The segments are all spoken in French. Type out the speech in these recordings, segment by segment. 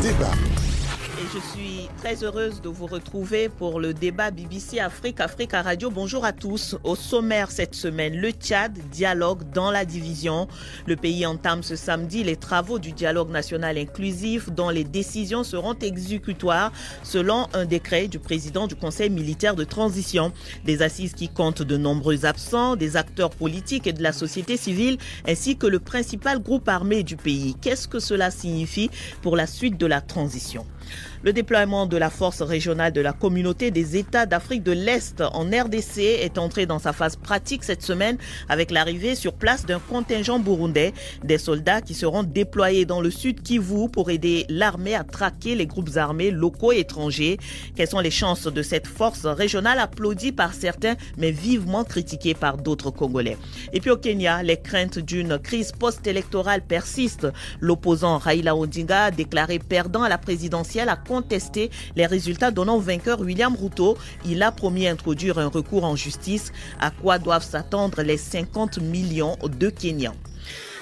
débat. Et je suis très heureuse de vous retrouver pour le débat BBC Africa Radio. Bonjour à tous. Au sommaire cette semaine, le Tchad dialogue dans la division. Le pays entame ce samedi les travaux du dialogue national inclusif dont les décisions seront exécutoires selon un décret du président du Conseil militaire de transition. Des assises qui comptent de nombreux absents, des acteurs politiques et de la société civile ainsi que le principal groupe armé du pays. Qu'est-ce que cela signifie pour la suite de la transition ? Le déploiement de la force régionale de la communauté des États d'Afrique de l'Est en RDC est entré dans sa phase pratique cette semaine avec l'arrivée sur place d'un contingent burundais, des soldats qui seront déployés dans le sud Kivu pour aider l'armée à traquer les groupes armés locaux et étrangers. Quelles sont les chances de cette force régionale applaudie par certains mais vivement critiquée par d'autres Congolais? Et puis au Kenya, les craintes d'une crise post-électorale persistent. L'opposant Raila Odinga, déclaré perdant à la présidentielle, a contesté les résultats donnant vainqueur William Ruto. Il a promis d'introduire un recours en justice. À quoi doivent s'attendre les 50 millions de Kenyans?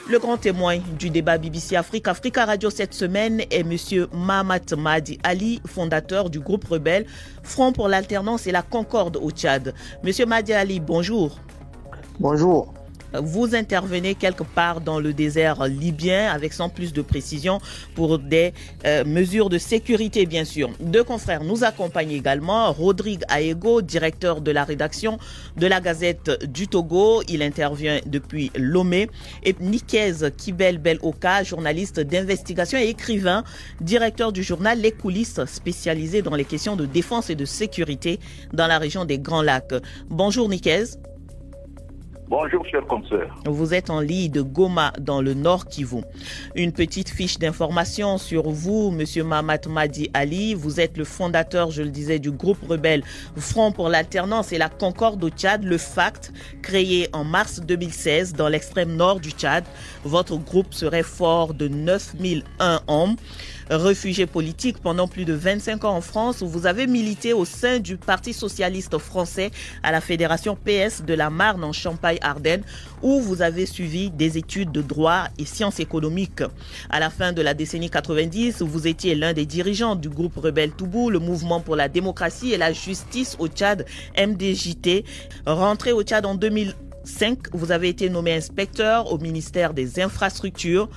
Le grand témoin du débat BBC Africa Radio cette semaine est M. Mahamat Mahdi Ali, fondateur du groupe rebelle Front pour l'alternance et la concorde au Tchad. M. Mahdi Ali, bonjour. Bonjour. Vous intervenez quelque part dans le désert libyen avec sans plus de précision pour des mesures de sécurité, bien sûr. Deux confrères nous accompagnent également. Rodrigue Aego, directeur de la rédaction de la Gazette du Togo. Il intervient depuis Lomé. Et Nikez Kibel-Beloka, journaliste d'investigation et écrivain, directeur du journal Les Coulisses, spécialisé dans les questions de défense et de sécurité dans la région des Grands Lacs. Bonjour Nikez. Bonjour, chers consoeurs. Vous êtes en ligne de Goma, dans le Nord Kivu. Une petite fiche d'information sur vous, Monsieur Mahamat Mahdi Ali. Vous êtes le fondateur, je le disais, du groupe rebelle Front pour l'alternance et la concorde au Tchad, le FACT, créé en mars 2016 dans l'extrême nord du Tchad. Votre groupe serait fort de 9001 hommes. Réfugié politique pendant plus de 25 ans en France, vous avez milité au sein du Parti socialiste français à la Fédération PS de la Marne en Champagne-Ardenne, où vous avez suivi des études de droit et sciences économiques. À la fin de la décennie 90, vous étiez l'un des dirigeants du groupe rebelle Toubou, le mouvement pour la démocratie et la justice au Tchad, MDJT. Rentré au Tchad en 2005, vous avez été nommé inspecteur au ministère des Infrastructures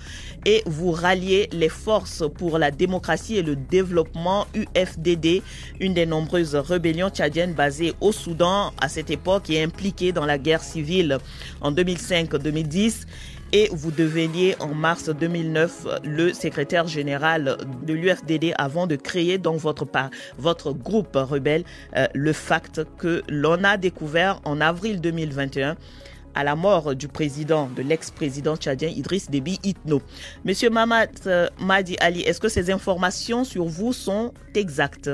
et vous ralliez les forces pour la démocratie et le développement UFDD, une des nombreuses rébellions tchadiennes basées au Soudan à cette époque et impliquée dans la guerre civile en 2005-2010. Et vous deveniez en mars 2009 le secrétaire général de l'UFDD avant de créer donc votre groupe rebelle, le FACT, que l'on a découvert en avril 2021 à la mort du président, de l'ex-président tchadien Idriss Déby Itno. Monsieur Mahamat Mahdi Ali, est-ce que ces informations sur vous sont exactes?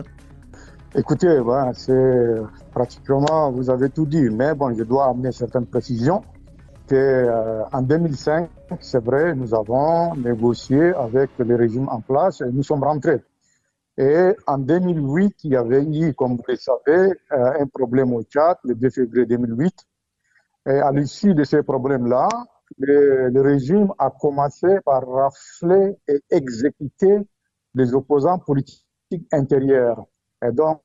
Écoutez, c'est pratiquement, vous avez tout dit, mais je dois amener certaines précisions. En 2005, c'est vrai, nous avons négocié avec le régime en place et nous sommes rentrés. Et en 2008, il y avait eu, comme vous le savez, un problème au Tchad, le 2 février 2008. Et à l'issue de ces problèmes-là, le régime a commencé par rafler et exécuter les opposants politiques intérieurs. Et donc,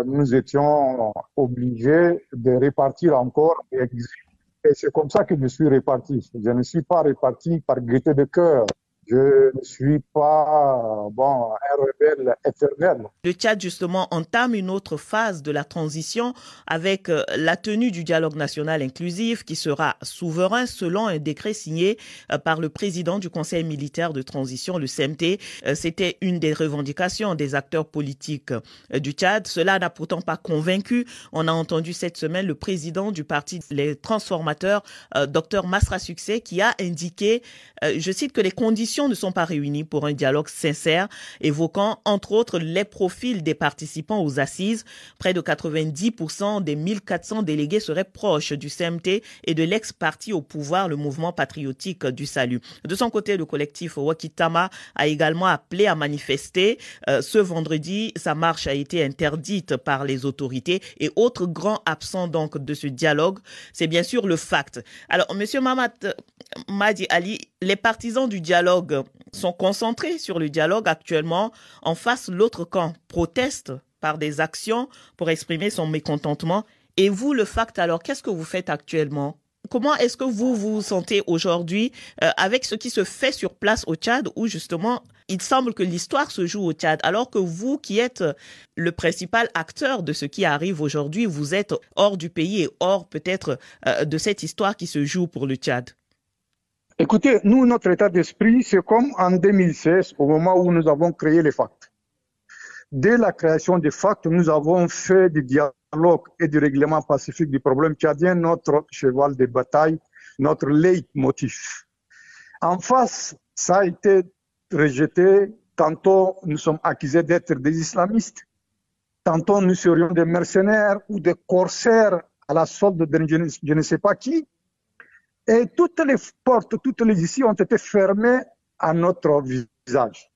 nous étions obligés de répartir encore et exécuter. Et c'est comme ça que je suis réparti. Je ne suis pas réparti par gaieté de cœur. Je ne suis pas un rebelle éternel. Le Tchad, justement, entame une autre phase de la transition avec la tenue du dialogue national inclusif qui sera souverain selon un décret signé par le président du Conseil militaire de transition, le CMT. C'était une des revendications des acteurs politiques du Tchad. Cela n'a pourtant pas convaincu. On a entendu cette semaine le président du parti Les Transformateurs, Dr Masra Succès, qui a indiqué, je cite, que les conditions ne sont pas réunies pour un dialogue sincère, évoquant entre autres les profils des participants aux assises. Près de 90% des 1400 délégués seraient proches du CMT et de l'ex-parti au pouvoir, le mouvement patriotique du salut. De son côté, le collectif Wakitama a également appelé à manifester. Ce vendredi, sa marche a été interdite par les autorités. Et autre grand absent donc de ce dialogue, c'est bien sûr le FACT. Alors, Monsieur Mahamat Mahdi Ali, les partisans du dialogue dialogue sont concentrés sur le dialogue actuellement. En face, l'autre camp proteste par des actions pour exprimer son mécontentement. Et vous, le FACT, alors, qu'est-ce que vous faites actuellement? Comment est-ce que vous vous sentez aujourd'hui avec ce qui se fait sur place au Tchad, où justement, il semble que l'histoire se joue au Tchad, alors que vous, qui êtes le principal acteur de ce qui arrive aujourd'hui, vous êtes hors du pays et hors peut-être de cette histoire qui se joue pour le Tchad? Écoutez, nous, notre état d'esprit, c'est comme en 2016, au moment où nous avons créé les FACT. Dès la création des FACT, nous avons fait du dialogue et du règlement pacifique du problème tchadien notre cheval de bataille, notre leitmotiv. En face, ça a été rejeté. Tantôt, nous sommes accusés d'être des islamistes. Tantôt, nous serions des mercenaires ou des corsaires à la solde de je ne sais pas qui. Et toutes les portes, toutes les issues ont été fermées à notre visage.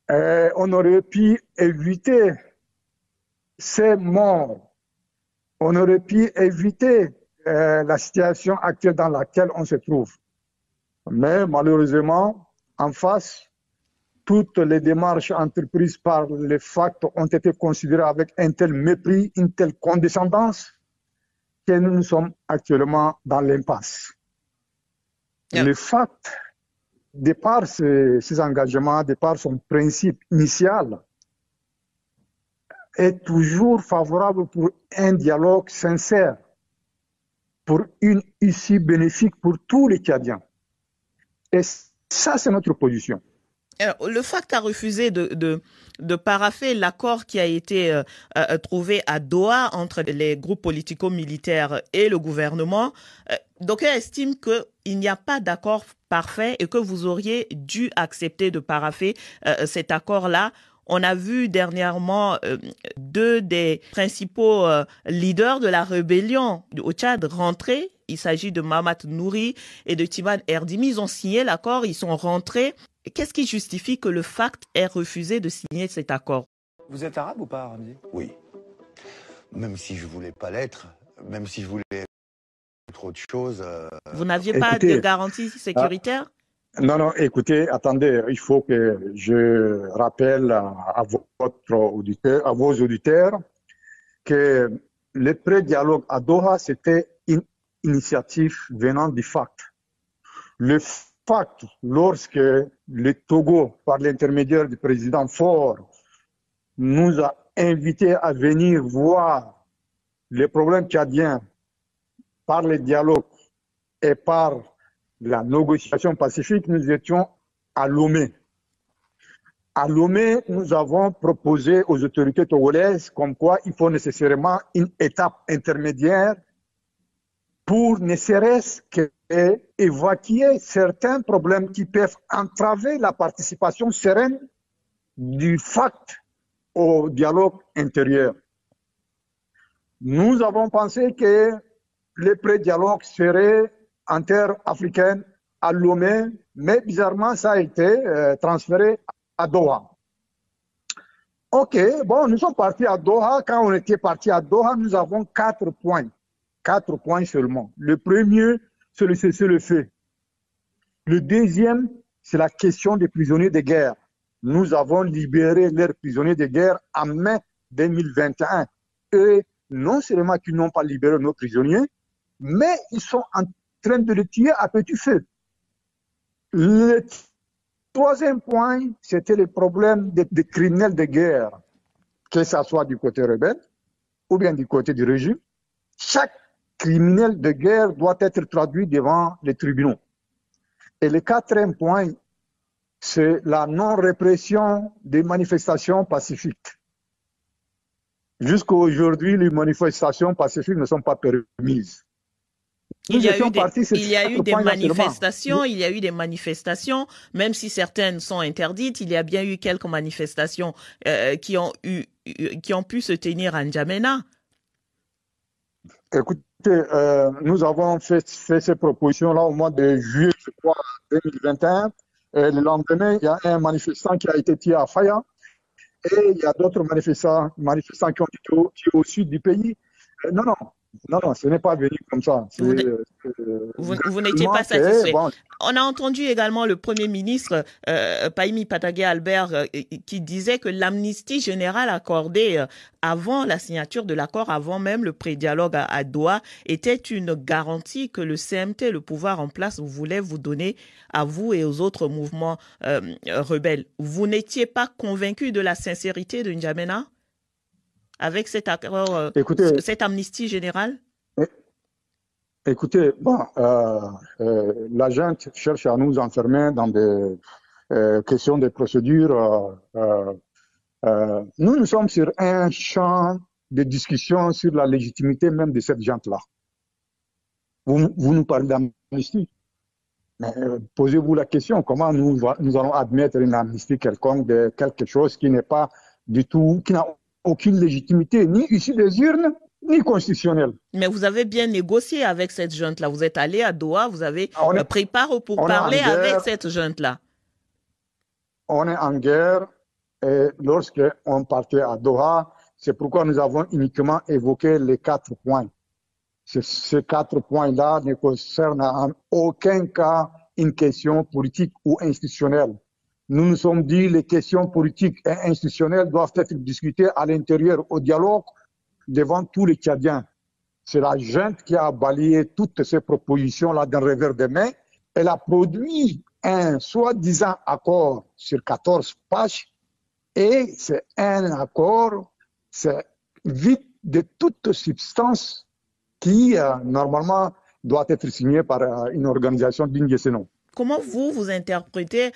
On aurait pu éviter ces morts. On aurait pu éviter la situation actuelle dans laquelle on se trouve. Mais malheureusement, en face, toutes les démarches entreprises par les FACT ont été considérées avec un tel mépris, une telle condescendance, que nous sommes actuellement dans l'impasse. Yeah. Le FACT, de par ses engagements, de par son principe initial, est toujours favorable pour un dialogue sincère, pour une issue bénéfique pour tous les Tchadiens. Et ça, c'est notre position. Alors, le FACT a refusé de parapher l'accord qui a été trouvé à Doha entre les groupes politico-militaires et le gouvernement. D'aucuns estiment qu'il n'y a pas d'accord parfait et que vous auriez dû accepter de parapher cet accord-là. On a vu dernièrement deux des principaux leaders de la rébellion au Tchad rentrer. Il s'agit de Mahamat Nouri et de Timan Erdimi. Ils ont signé l'accord, ils sont rentrés. Qu'est-ce qui justifie que le FACT ait refusé de signer cet accord? Vous êtes arabe ou pas, Ramzi? Oui. Même si je voulais pas l'être, même si je voulais être autre chose. Vous n'aviez pas de garantie sécuritaire? Non, écoutez, attendez, il faut que je rappelle à vos auditeurs que le pré-dialogue à Doha, c'était une initiative venant du FACT. Le FACT, lorsque le Togo, par l'intermédiaire du président Faure, nous a invités à venir voir les problèmes tchadiens par le dialogue et par la négociation pacifique, nous étions à Lomé. À Lomé, nous avons proposé aux autorités togolaises comme quoi il faut nécessairement une étape intermédiaire pour ne serait-ce qu'évacuer certains problèmes qui peuvent entraver la participation sereine du FACT au dialogue intérieur. Nous avons pensé que le pré-dialogue serait en terre africaine à Lomé, mais bizarrement, ça a été transféré à Doha. Ok, bon, nous sommes partis à Doha. Quand on était parti à Doha, nous avons 4 points. 4 points seulement. Le premier, c'est le cessez-le-feu. Le deuxième, c'est la question des prisonniers de guerre. Nous avons libéré leurs prisonniers de guerre en mai 2021. Et non seulement qu'ils n'ont pas libéré nos prisonniers, mais ils sont en train de les tuer à petit feu. Le troisième point, c'était le problème des criminels de guerre, que ce soit du côté rebelle ou bien du côté du régime. Chaque criminel de guerre doit être traduit devant les tribunaux. Et le quatrième point, c'est la non-répression des manifestations pacifiques. Jusqu'à aujourd'hui, les manifestations pacifiques ne sont pas permises. Il y a eu des manifestations, même si certaines sont interdites, il y a bien eu quelques manifestations qui ont pu se tenir à N'Djamena. Écoutez, nous avons fait ces propositions-là au mois de juillet, je crois, 2021. Et le lendemain, il y a un manifestant qui a été tué à Faya. Et il y a d'autres manifestants qui ont été tués au sud du pays. Non, Non, non, ce n'est pas venu comme ça. Vous, vous n'étiez pas satisfait. Bon. On a entendu également le Premier ministre, Pahimi Patagé Albert, qui disait que l'amnistie générale accordée avant la signature de l'accord, avant même le pré-dialogue à Doha, était une garantie que le CMT, le pouvoir en place, voulait vous donner à vous et aux autres mouvements rebelles. Vous n'étiez pas convaincu de la sincérité de N'Djamena avec cet accord, cette amnistie générale? Écoutez, bon, la junte cherche à nous enfermer dans des questions de procédure. Nous sommes sur un champ de discussion sur la légitimité même de cette junte-là. Vous nous parlez d'amnistie. Mais posez-vous la question, comment nous allons admettre une amnistie quelconque de quelque chose qui n'est pas du tout, qui n'a aucune légitimité, ni issue des urnes, ni constitutionnelle. Mais vous avez bien négocié avec cette junte-là. Vous êtes allé à Doha, vous avez pris part pour parler avec cette junte-là. On est en guerre et lorsqu'on partait à Doha, c'est pourquoi nous avons uniquement évoqué les 4 points. Ces 4 points-là ne concernent en aucun cas une question politique ou institutionnelle. Nous nous sommes dit que les questions politiques et institutionnelles doivent être discutées à l'intérieur, au dialogue, devant tous les Tchadiens. C'est la junte qui a balayé toutes ces propositions-là d'un revers de main. Elle a produit un soi-disant accord sur 14 pages et c'est un accord, c'est vide de toute substance qui, normalement, doit être signé par une organisation digne de ce nom. Comment vous interprétez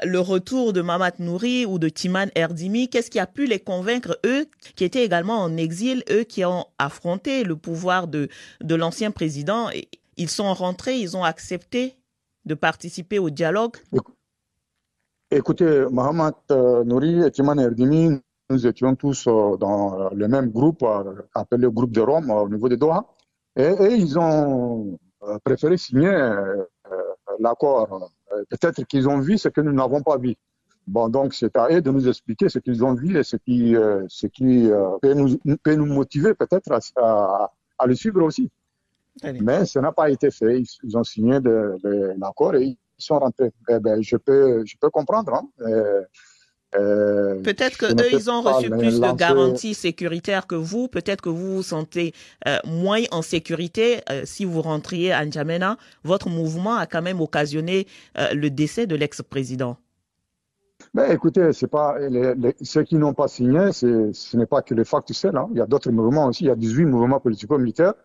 le retour de Mahamat Nouri ou de Timan Erdimi? Qu'est-ce qui a pu les convaincre, eux, qui étaient également en exil, eux qui ont affronté le pouvoir de l'ancien président? Ils sont rentrés, ils ont accepté de participer au dialogue? Écoutez, Mahamat Nouri et Timan Erdimi, nous étions tous dans le même groupe, appelé le groupe de Rome, au niveau de Doha, et ils ont préféré signer l'accord. Peut-être qu'ils ont vu ce que nous n'avons pas vu. Bon, donc c'est à eux de nous expliquer ce qu'ils ont vu et ce qui peut nous motiver peut-être à le suivre aussi. Mais ça n'a pas été fait. Ils ont signé l'accord et ils sont rentrés. Eh ben, je peux comprendre. Hein. Peut-être qu'eux, ils ont reçu plus de garanties sécuritaires que vous. Peut-être que vous vous sentez moins en sécurité si vous rentriez à N'Djamena. Votre mouvement a quand même occasionné le décès de l'ex-président. Ben, écoutez, c'est pas ceux qui n'ont pas signé, ce n'est pas que les factuels. Hein. Il y a d'autres mouvements aussi. Il y a 18 mouvements politico-militaires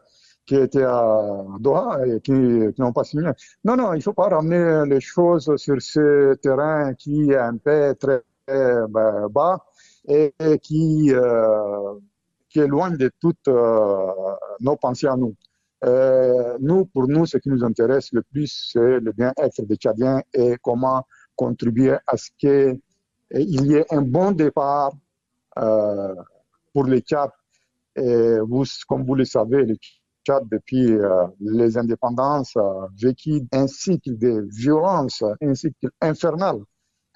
qui étaient à Doha et qui n'ont pas signé. Non, il ne faut pas ramener les choses sur ce terrain qui est un peu très bas et qui est loin de toutes nos pensées à nous. Pour nous, ce qui nous intéresse le plus, c'est le bien-être des Tchadiens et comment contribuer à ce qu'il y ait un bon départ pour les Tchad. Et vous, comme vous le savez, le Tchad, depuis les indépendances, vécu un cycle de violence, un cycle infernal,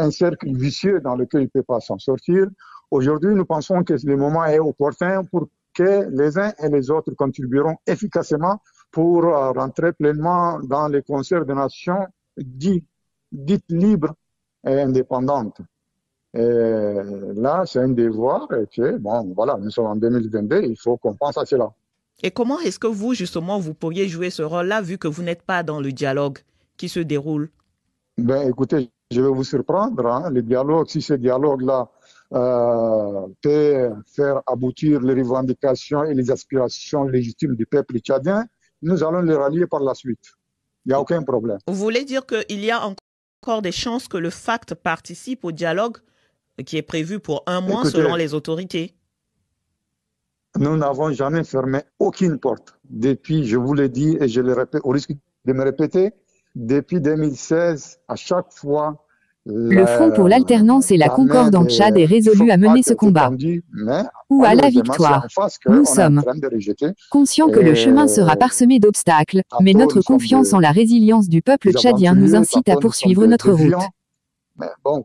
un cercle vicieux dans lequel il ne peut pas s'en sortir. Aujourd'hui, nous pensons que le moment est opportun pour que les uns et les autres contribueront efficacement pour rentrer pleinement dans les concerts des nations dites libres et indépendantes. Et là, c'est un devoir et que, bon, voilà, nous sommes en 2022, il faut qu'on pense à cela. Et comment est-ce que vous, justement, vous pourriez jouer ce rôle-là vu que vous n'êtes pas dans le dialogue qui se déroule? Ben, écoutez, je vais vous surprendre. Hein. Le dialogue, si ce dialogue-là peut faire aboutir les revendications et les aspirations légitimes du peuple tchadien, nous allons les rallier par la suite. Il n'y a aucun problème. Vous voulez dire qu'il y a encore des chances que le FACT participe au dialogue qui est prévu pour 1 mois selon les autorités? Nous n'avons jamais fermé aucune porte. Depuis, je vous l'ai dit et je le répète, au risque de me répéter, depuis 2016, à chaque fois, le Front pour l'alternance et la concorde en Tchad est résolu à mener ce combat, ou à la victoire. Nous sommes conscients que le chemin sera parsemé d'obstacles, mais notre confiance en la résilience du peuple tchadien nous incite à poursuivre notre route.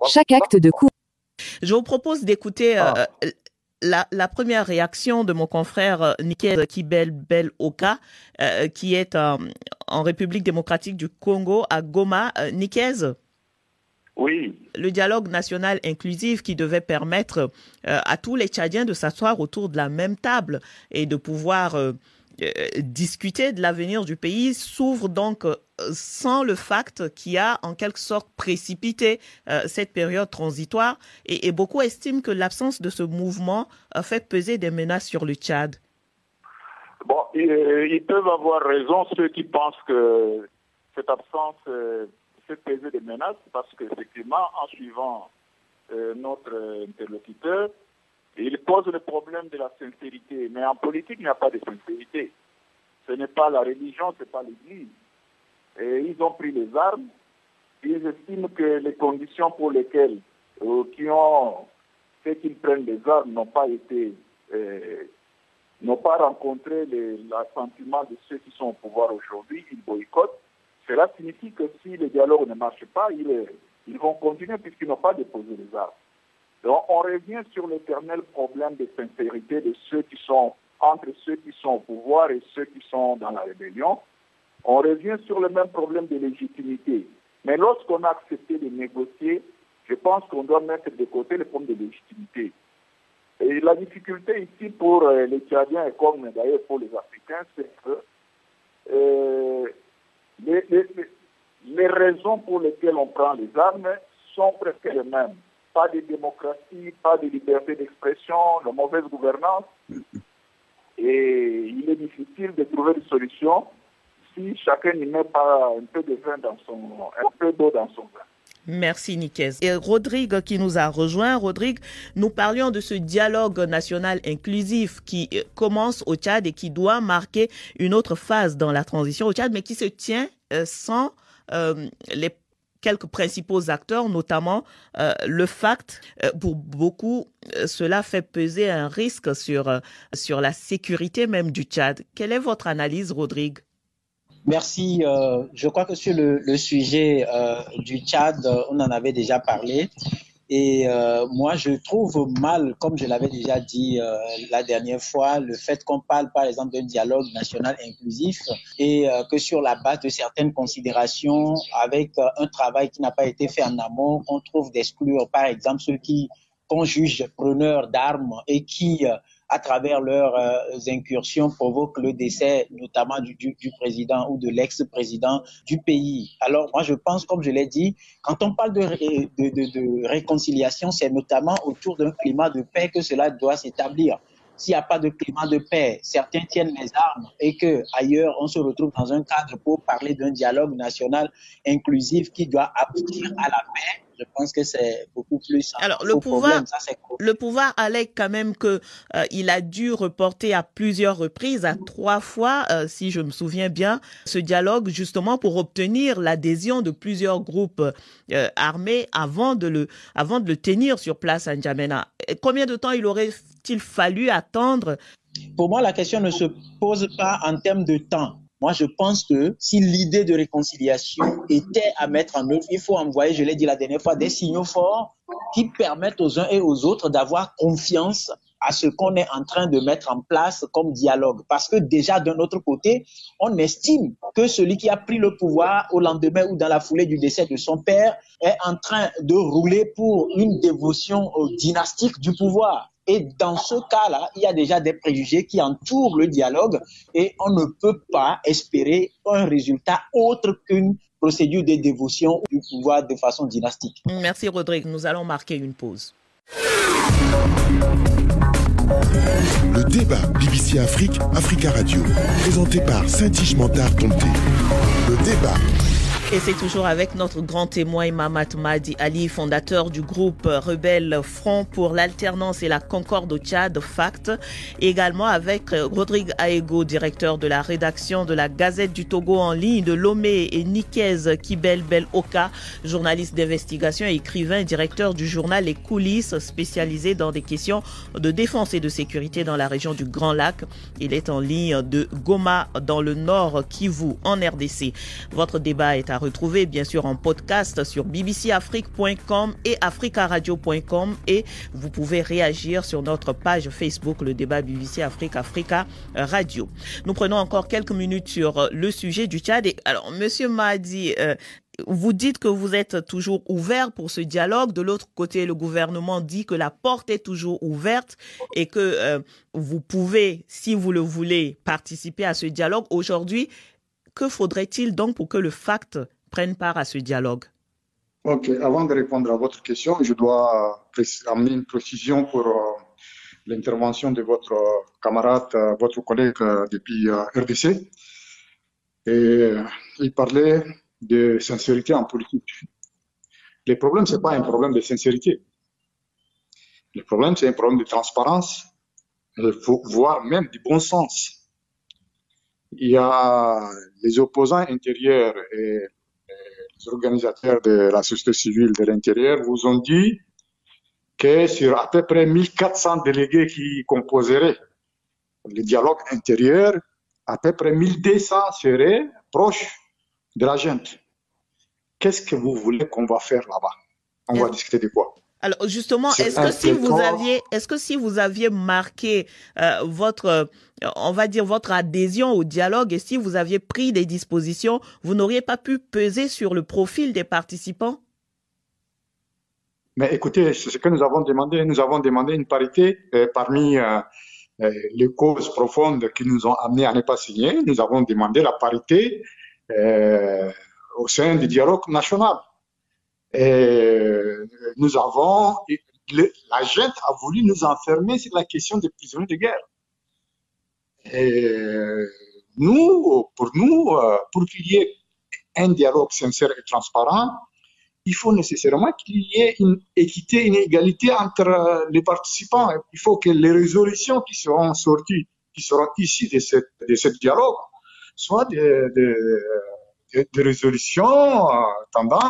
Chaque acte de courage. Je vous propose d'écouter la première réaction de mon confrère Nikez Kibel Oka, qui est en République démocratique du Congo, à Goma. Nikez? Oui. Le dialogue national inclusif qui devait permettre à tous les Tchadiens de s'asseoir autour de la même table et de pouvoir discuter de l'avenir du pays s'ouvre donc sans le FACT qui a en quelque sorte précipité cette période transitoire et beaucoup estiment que l'absence de ce mouvement a fait peser des menaces sur le Tchad. Bon, ils peuvent avoir raison ceux qui pensent que cette absence fait peser des menaces parce qu'effectivement, en suivant notre interlocuteur, il pose le problème de la sincérité. Mais en politique, il n'y a pas de sincérité. Ce n'est pas la religion, ce n'est pas l'Église. Et ils ont pris les armes. Ils estiment que les conditions pour lesquelles qui ont fait qu'ils prennent les armes n'ont pas rencontré l'assentiment de ceux qui sont au pouvoir aujourd'hui. Ils boycottent. Cela signifie que si le dialogue ne marche pas, ils vont continuer puisqu'ils n'ont pas déposé les armes. Donc on revient sur l'éternel problème de sincérité de ceux qui sont entre ceux qui sont au pouvoir et ceux qui sont dans la rébellion. On revient sur le même problème de légitimité. Mais lorsqu'on a accepté de négocier, je pense qu'on doit mettre de côté le problème de légitimité. Et la difficulté ici pour les Tchadiens et comme d'ailleurs pour les Africains, c'est que les raisons pour lesquelles on prend les armes sont presque les mêmes. Pas de démocratie, pas de liberté d'expression, la mauvaise gouvernance. Et il est difficile de trouver des solutions si chacun n'y met pas un peu de vin un peu d'eau dans son vin. Merci Nikez. Et Rodrigue qui nous a rejoint. Rodrigue, nous parlions de ce dialogue national inclusif qui commence au Tchad et qui doit marquer une autre phase dans la transition au Tchad, mais qui se tient sans les quelques principaux acteurs, notamment le FACT. Pour beaucoup, cela fait peser un risque sur la sécurité même du Tchad. Quelle est votre analyse, Rodrigue? Merci. Je crois que sur le sujet du Tchad, on en avait déjà parlé. Et moi, je trouve mal, comme je l'avais déjà dit la dernière fois, le fait qu'on parle, par exemple, d'un dialogue national inclusif et que sur la base de certaines considérations, avec un travail qui n'a pas été fait en amont, on trouve d'exclure, par exemple, ceux qu'on juge preneurs d'armes et qui, à travers leurs incursions, provoquent le décès notamment du président ou de l'ex-président du pays. Alors moi je pense, comme je l'ai dit, quand on parle de réconciliation, c'est notamment autour d'un climat de paix que cela doit s'établir. S'il n'y a pas de climat de paix, certains tiennent les armes et qu'ailleurs on se retrouve dans un cadre pour parler d'un dialogue national inclusif qui doit aboutir à la paix. Je pense que c'est beaucoup plus. Alors le pouvoir allègue quand même que il a dû reporter à plusieurs reprises, à 3 fois, si je me souviens bien, ce dialogue justement pour obtenir l'adhésion de plusieurs groupes armés avant de le tenir sur place à N'Djamena. Combien de temps il aurait-il fallu attendre? Pour moi, la question ne se pose pas en termes de temps. Moi, je pense que si l'idée de réconciliation était à mettre en œuvre, il faut envoyer, je l'ai dit la dernière fois, des signaux forts qui permettent aux uns et aux autres d'avoir confiance à ce qu'on est en train de mettre en place comme dialogue. Parce que déjà, d'un autre côté, on estime que celui qui a pris le pouvoir au lendemain ou dans la foulée du décès de son père est en train de rouler pour une dévotion dynastique du pouvoir. Et dans ce cas-là, il y a déjà des préjugés qui entourent le dialogue et on ne peut pas espérer un résultat autre qu'une procédure de dévotion du pouvoir de façon dynastique. Merci Rodrigue. Nous allons marquer une pause. Le débat BBC Afrique, Africa Radio, présenté par Saint-Tige Mentard Tonté. Le débat. Et c'est toujours avec notre grand témoin Mamat Madi Ali, fondateur du groupe rebelle Front pour l'alternance et la concorde au Tchad, FACT. Et également avec Rodrigue Aego, directeur de la rédaction de la Gazette du Togo en ligne de Lomé, et Nikez Kibel Oka, journaliste d'investigation et écrivain, directeur du journal Les Coulisses, spécialisé dans des questions de défense et de sécurité dans la région du Grand Lac. Il est en ligne de Goma, dans le nord Kivu, en RDC. Votre débat est à retrouver bien sûr en podcast sur bbcafrique.com et africaradio.com et vous pouvez réagir sur notre page Facebook, le débat BBC Afrique, Africa Radio. Nous prenons encore quelques minutes sur le sujet du Tchad. Et alors, Monsieur Mahdi, vous dites que vous êtes toujours ouvert pour ce dialogue. De l'autre côté, le gouvernement dit que la porte est toujours ouverte et que vous pouvez, si vous le voulez, participer à ce dialogue. Aujourd'hui, que faudrait-il donc pour que le FACT prenne part à ce dialogue? Ok, avant de répondre à votre question, je dois amener une précision pour l'intervention de votre camarade, votre collègue depuis RDC. Et il parlait de sincérité en politique. Le problème, ce n'est pas un problème de sincérité. Le problème, c'est un problème de transparence, voire même du bon sens. Il y a les opposants intérieurs et les organisateurs de la société civile de l'intérieur vous ont dit que sur à peu près 1400 délégués qui composeraient le dialogue intérieur, à peu près 1200 seraient proches de la junte. Qu'est-ce que vous voulez qu'on va faire là-bas? On va discuter de quoi? Alors justement, est-ce que si vous aviez marqué votre adhésion au dialogue et si vous aviez pris des dispositions, vous n'auriez pas pu peser sur le profil des participants? Mais écoutez, c'est ce que nous avons demandé. Nous avons demandé une parité parmi les causes profondes qui nous ont amenés à ne pas signer. Nous avons demandé la parité au sein du dialogue national. Et nous avons, la junte a voulu nous enfermer sur la question des prisonniers de guerre. Et pour qu'il y ait un dialogue sincère et transparent, il faut nécessairement qu'il y ait une équité, une égalité entre les participants. Il faut que les résolutions qui seront sorties, qui seront issues de ce dialogue, soient des résolutions tendant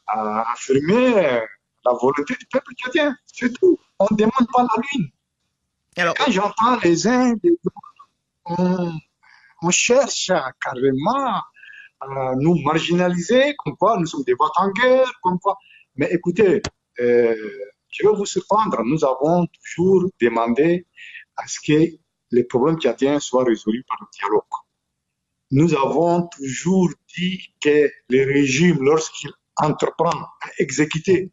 à affirmer la volonté du peuple tchadien. C'est tout. On ne demande pas la lune. Alors, quand j'entends les uns, les autres, on cherche carrément à nous marginaliser, comme quoi nous sommes des voix en guerre, comme quoi. Mais écoutez, je vais vous surprendre. Nous avons toujours demandé à ce que les problèmes tchadiens soient résolus par le dialogue. Nous avons toujours dit que les régimes, lorsqu'ils entreprennent à exécuter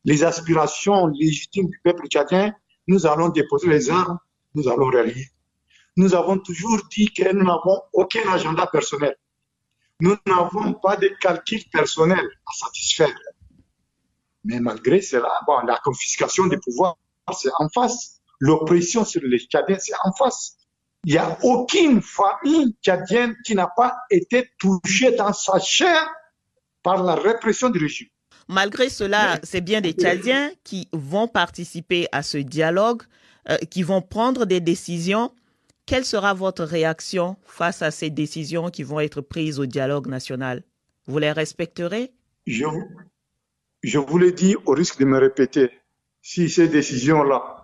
les aspirations légitimes du peuple tchadien, nous allons déposer les armes, nous allons rallier. Nous avons toujours dit que nous n'avons aucun agenda personnel. Nous n'avons pas de calcul personnel à satisfaire. Mais malgré cela, la confiscation des pouvoirs, c'est en face. L'oppression sur les Tchadiens, c'est en face. Il n'y a aucune famille tchadienne qui n'a pas été touchée dans sa chair par la répression du régime. Malgré cela, c'est bien des Tchadiens qui vont participer à ce dialogue, qui vont prendre des décisions. Quelle sera votre réaction face à ces décisions qui vont être prises au dialogue national? Vous les respecterez? Je vous l'ai dit au risque de me répéter. Si ces décisions-là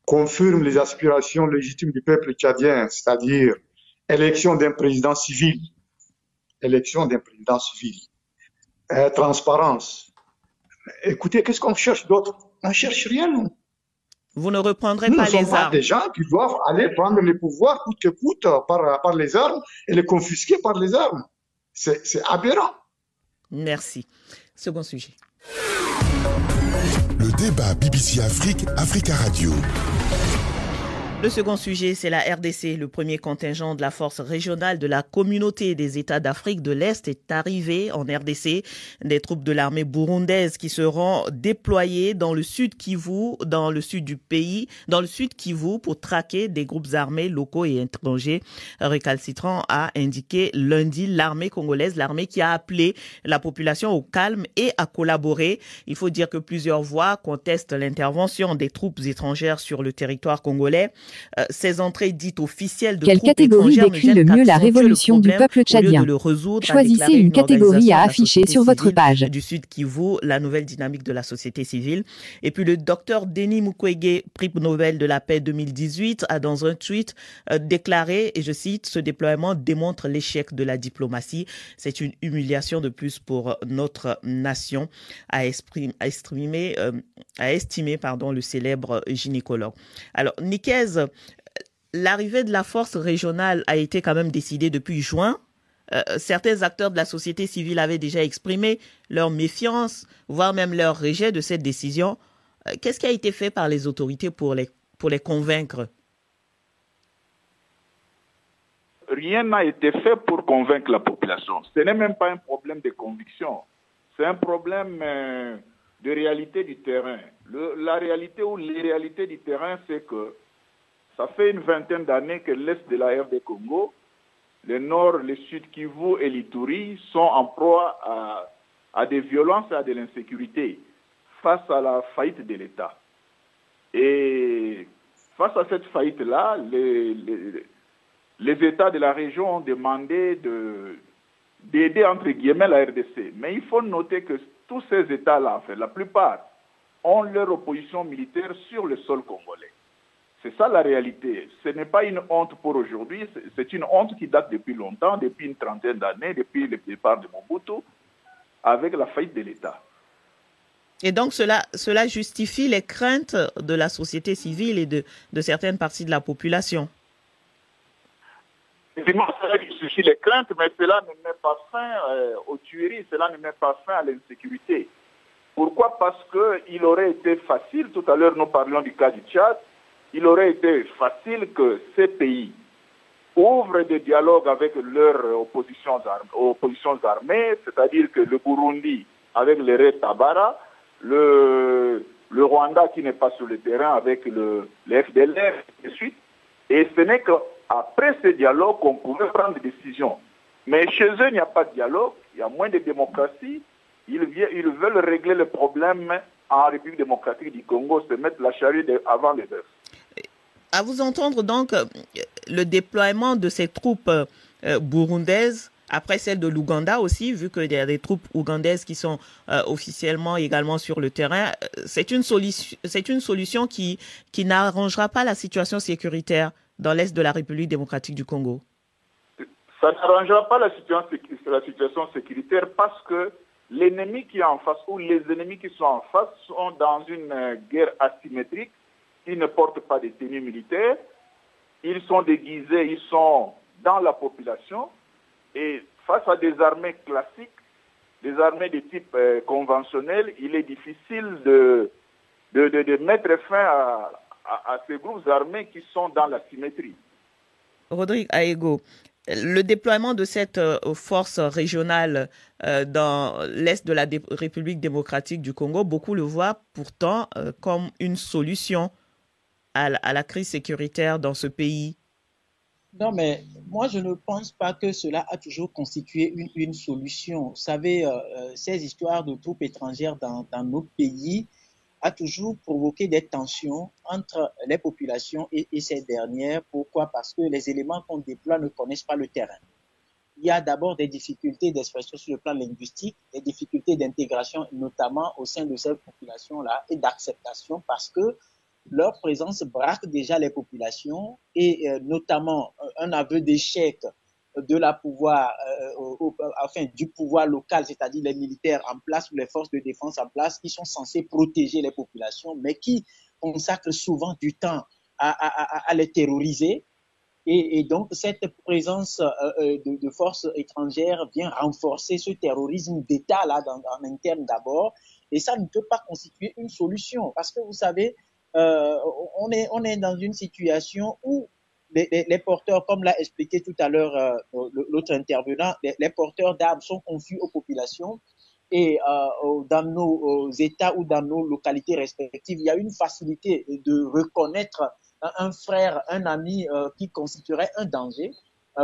confirment les aspirations légitimes du peuple tchadien, c'est-à-dire élection d'un président civil, transparence. Écoutez, qu'est-ce qu'on cherche d'autre? On ne cherche rien, nous. Vous ne reprendrez pas les armes. Nous sommes des gens qui doivent aller prendre le pouvoir coûte que coûte par les armes et les confisquer par les armes. C'est aberrant. Merci. Second sujet. Le débat BBC Afrique, Africa Radio. Le second sujet, c'est la RDC. Le premier contingent de la force régionale de la communauté des États d'Afrique de l'Est est arrivé en RDC. Des troupes de l'armée burundaise qui seront déployées dans le sud Kivu, dans le sud du pays, dans le sud Kivu pour traquer des groupes armés locaux et étrangers récalcitrants, a indiqué lundi l'armée congolaise, l'armée qui a appelé la population au calme et à collaborer. Il faut dire que plusieurs voix contestent l'intervention des troupes étrangères sur le territoire congolais. Ces entrées dites officielles de Quelle troupes catégorie étrangères décrit le mieux la révolution du peuple tchadien? Choisissez une catégorie à afficher sur votre page. Du Sud Kivu, la nouvelle dynamique de la société civile. Et puis le docteur Denis Mukwege, prix Nobel de la paix 2018, a dans un tweet déclaré, et je cite, « Ce déploiement démontre l'échec de la diplomatie. C'est une humiliation de plus pour notre nation », a estimé le célèbre gynécologue. Alors, Nikez, l'arrivée de la force régionale a été quand même décidée depuis juin. Certains acteurs de la société civile avaient déjà exprimé leur méfiance, voire même leur rejet de cette décision. Qu'est-ce qui a été fait par les autorités pour les convaincre? Rien n'a été fait pour convaincre la population. Ce n'est même pas un problème de conviction. C'est un problème de réalité du terrain. La réalité ou les réalités du terrain, c'est que ça fait une vingtaine d'années que l'Est de la RD Congo, le Nord, le Sud Kivu et l'Ituri sont en proie à des violences et à de l'insécurité face à la faillite de l'État. Et face à cette faillite-là, les États de la région ont demandé d'aider entre guillemets la RDC. Mais il faut noter que tous ces États-là, en fait, la plupart, ont leur opposition militaire sur le sol congolais. C'est ça la réalité. Ce n'est pas une honte pour aujourd'hui, c'est une honte qui date depuis longtemps, depuis une trentaine d'années, depuis le départ de Mobutu, avec la faillite de l'État. Et donc cela justifie les craintes de la société civile et de certaines parties de la population. Évidemment, cela justifie les craintes, mais cela ne met pas fin aux tueries, cela ne met pas fin à l'insécurité. Pourquoi? Parce qu'il aurait été facile, tout à l'heure nous parlions du cas du Tchad, il aurait été facile que ces pays ouvrent des dialogues avec leurs oppositions armées, c'est-à-dire que le Burundi avec le Red Tabara, le Rwanda qui n'est pas sur le terrain avec le FDLR, et suite. Et ce n'est qu'après ce dialogue qu'on pouvait prendre des décisions. Mais chez eux, il n'y a pas de dialogue, il y a moins de démocratie. Ils veulent régler le problème en République démocratique du Congo, se mettre la charrue avant les bœufs. À vous entendre donc, le déploiement de ces troupes burundaises, après celle de l'Ouganda aussi, vu qu'il y a des troupes ougandaises qui sont officiellement également sur le terrain, c'est une solution qui n'arrangera pas la situation sécuritaire dans l'est de la République démocratique du Congo. Ça n'arrangera pas la situation sécuritaire parce que l'ennemi qui est en face ou les ennemis qui sont en face sont dans une guerre asymétrique. Ils ne portent pas de tenue militaire, ils sont déguisés, ils sont dans la population et face à des armées classiques, des armées de type conventionnel, il est difficile de mettre fin à ces groupes armés qui sont dans la symétrie. Rodrigue Aego, le déploiement de cette force régionale dans l'est de la République démocratique du Congo, beaucoup le voient pourtant comme une solution à la crise sécuritaire dans ce pays. Non, mais moi, je ne pense pas que cela a toujours constitué une solution. Vous savez, ces histoires de troupes étrangères dans nos pays a toujours provoqué des tensions entre les populations et ces dernières. Pourquoi? Parce que les éléments qu'on déploie ne connaissent pas le terrain. Il y a d'abord des difficultés d'expression sur le plan linguistique, des difficultés d'intégration, notamment au sein de ces populations-là, et d'acceptation, parce que leur présence braque déjà les populations et notamment un aveu d'échec de la pouvoir, du pouvoir local, c'est-à-dire les militaires en place ou les forces de défense en place qui sont censés protéger les populations, mais qui consacrent souvent du temps à les terroriser. Et donc, cette présence de forces étrangères vient renforcer ce terrorisme d'État-là en interne d'abord. Et ça ne peut pas constituer une solution parce que vous savez, on est dans une situation où les porteurs, comme l'a expliqué tout à l'heure l'autre intervenant, les porteurs d'armes sont confus aux populations et dans nos États ou dans nos localités respectives, il y a une facilité de reconnaître un frère, un ami qui constituerait un danger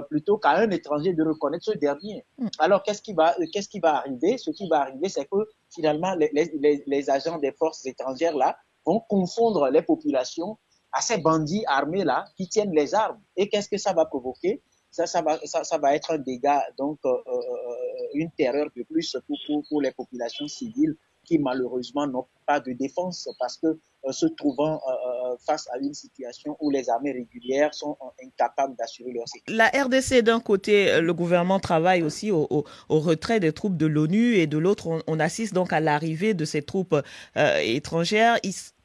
plutôt qu'à un étranger de reconnaître ce dernier. Alors, qu'est-ce qui va arriver? Ce qui va arriver, c'est que finalement, les agents des forces étrangères là vont confondre les populations à ces bandits armés-là qui tiennent les armes. Et qu'est-ce que ça va provoquer? Ça va être un dégât, donc une terreur de plus pour les populations civiles qui malheureusement n'ont pas de défense parce que se trouvant face à une situation où les armées régulières sont incapables d'assurer leur sécurité. La RDC, d'un côté, le gouvernement travaille aussi au retrait des troupes de l'ONU et de l'autre, on assiste donc à l'arrivée de ces troupes étrangères.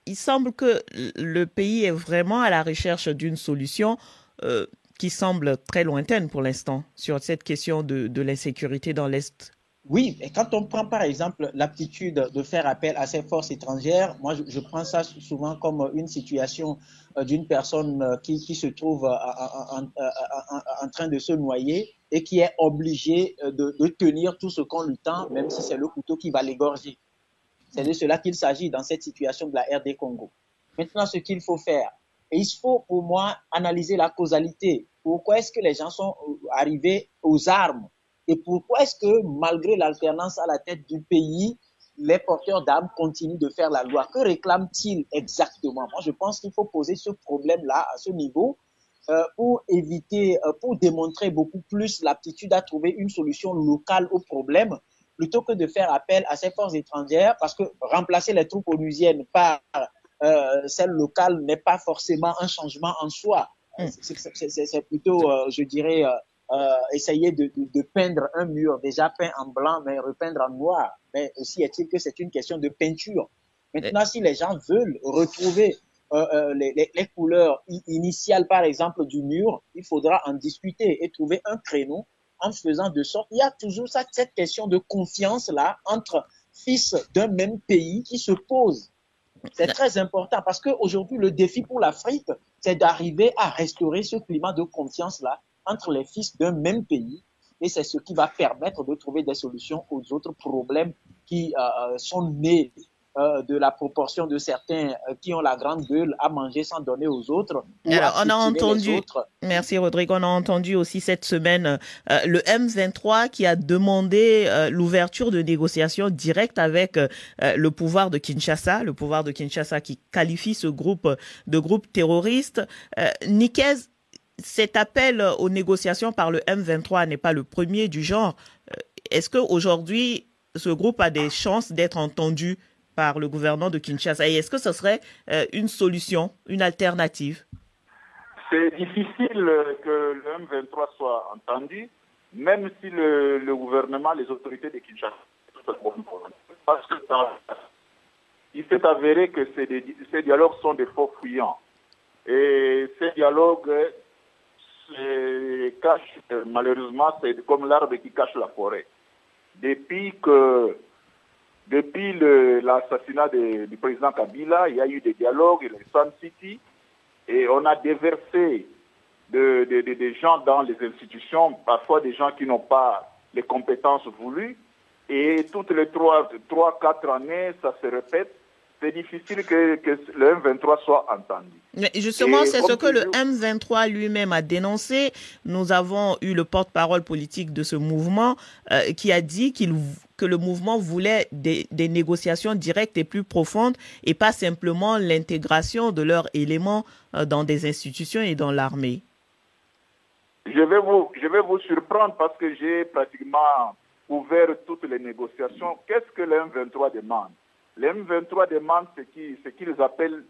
Il semble que le pays est vraiment à la recherche d'une solution qui semble très lointaine pour l'instant sur cette question de l'insécurité dans l'Est. Oui, et quand on prend par exemple l'aptitude de faire appel à ces forces étrangères, moi je prends ça souvent comme une situation d'une personne qui se trouve en train de se noyer et qui est obligée de tenir tout ce qu'on lui tend, même si c'est le couteau qui va l'égorger. C'est de cela qu'il s'agit dans cette situation de la RD Congo. Maintenant, ce qu'il faut faire, et il faut pour moi analyser la causalité. Pourquoi est-ce que les gens sont arrivés aux armes? Et pourquoi est-ce que, malgré l'alternance à la tête du pays, les porteurs d'armes continuent de faire la loi? Que réclament-ils exactement? Moi, je pense qu'il faut poser ce problème-là à ce niveau pour éviter, pour démontrer beaucoup plus l'aptitude à trouver une solution locale au problème, plutôt que de faire appel à ces forces étrangères, parce que remplacer les troupes onusiennes par celles locales n'est pas forcément un changement en soi. C'est plutôt, je dirais, essayer de peindre un mur déjà peint en blanc, mais repeindre en noir. Mais aussi est-il que c'est une question de peinture. Maintenant, si les gens veulent retrouver les couleurs initiales, par exemple, du mur, il faudra en discuter et trouver un créneau en faisant de sorte. Il y a toujours cette question de confiance-là entre fils d'un même pays qui se pose. C'est très important parce qu'aujourd'hui, le défi pour l'Afrique, c'est d'arriver à restaurer ce climat de confiance-là entre les fils d'un même pays, et c'est ce qui va permettre de trouver des solutions aux autres problèmes qui sont nés de la proportion de certains qui ont la grande gueule à manger sans donner aux autres. Alors, on a entendu, merci Rodrigue, on a entendu aussi cette semaine le M23 qui a demandé l'ouverture de négociations directes avec le pouvoir de Kinshasa qui qualifie ce groupe de groupe terroriste. Nikez, cet appel aux négociations par le M23 n'est pas le premier du genre. Est-ce qu'aujourd'hui, ce groupe a des chances d'être entendu par le gouvernement de Kinshasa? Et est-ce que ce serait une solution, une alternative? C'est difficile que le M23 soit entendu, même si le gouvernement, les autorités de Kinshasa, parce que il s'est avéré que ces dialogues sont des faux fuyants. Et ces dialogues cachent, malheureusement, c'est comme l'arbre qui cache la forêt. Depuis l'assassinat du président Kabila, il y a eu des dialogues, les Sun City, et on a déversé des gens dans les institutions, parfois des gens qui n'ont pas les compétences voulues, et toutes les 3-4 années, ça se répète. C'est difficile que le M23 soit entendu. Mais justement, c'est ce que le M23 lui-même a dénoncé. Nous avons eu le porte-parole politique de ce mouvement qui a dit que le mouvement voulait des négociations directes et plus profondes et pas simplement l'intégration de leurs éléments dans des institutions et dans l'armée. Je vais vous surprendre parce que j'ai pratiquement ouvert toutes les négociations. Qu'est-ce que le M23 demande? Les M23 demandent ce qu'ils appellent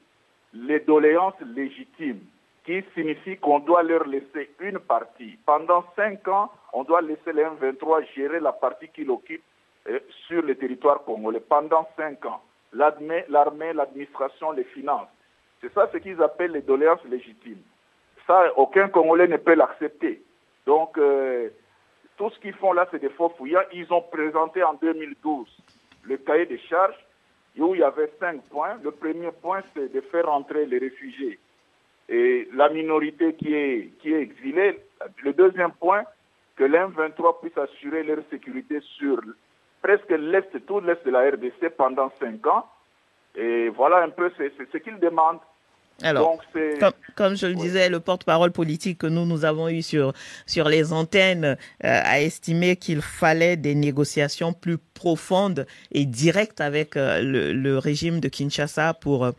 les doléances légitimes, qui signifie qu'on doit leur laisser une partie. Pendant 5 ans, on doit laisser les M23 gérer la partie qu'ils occupent sur le territoire congolais. Pendant 5 ans, l'armée, l'administration, les finances. C'est ça ce qu'ils appellent les doléances légitimes. Ça, aucun Congolais ne peut l'accepter. Donc, tout ce qu'ils font là, c'est des faux fouillards. Ils ont présenté en 2012 le cahier des charges, où il y avait 5 points. Le premier point, c'est de faire entrer les réfugiés et la minorité qui est exilée. Le deuxième point, que l'M23 puisse assurer leur sécurité sur presque tout l'est de la RDC pendant 5 ans. Et voilà un peu ce qu'ils demandent. Alors, comme je le disais, le porte-parole politique que nous avons eu sur les antennes a estimé qu'il fallait des négociations plus profondes et directes avec le régime de Kinshasa pour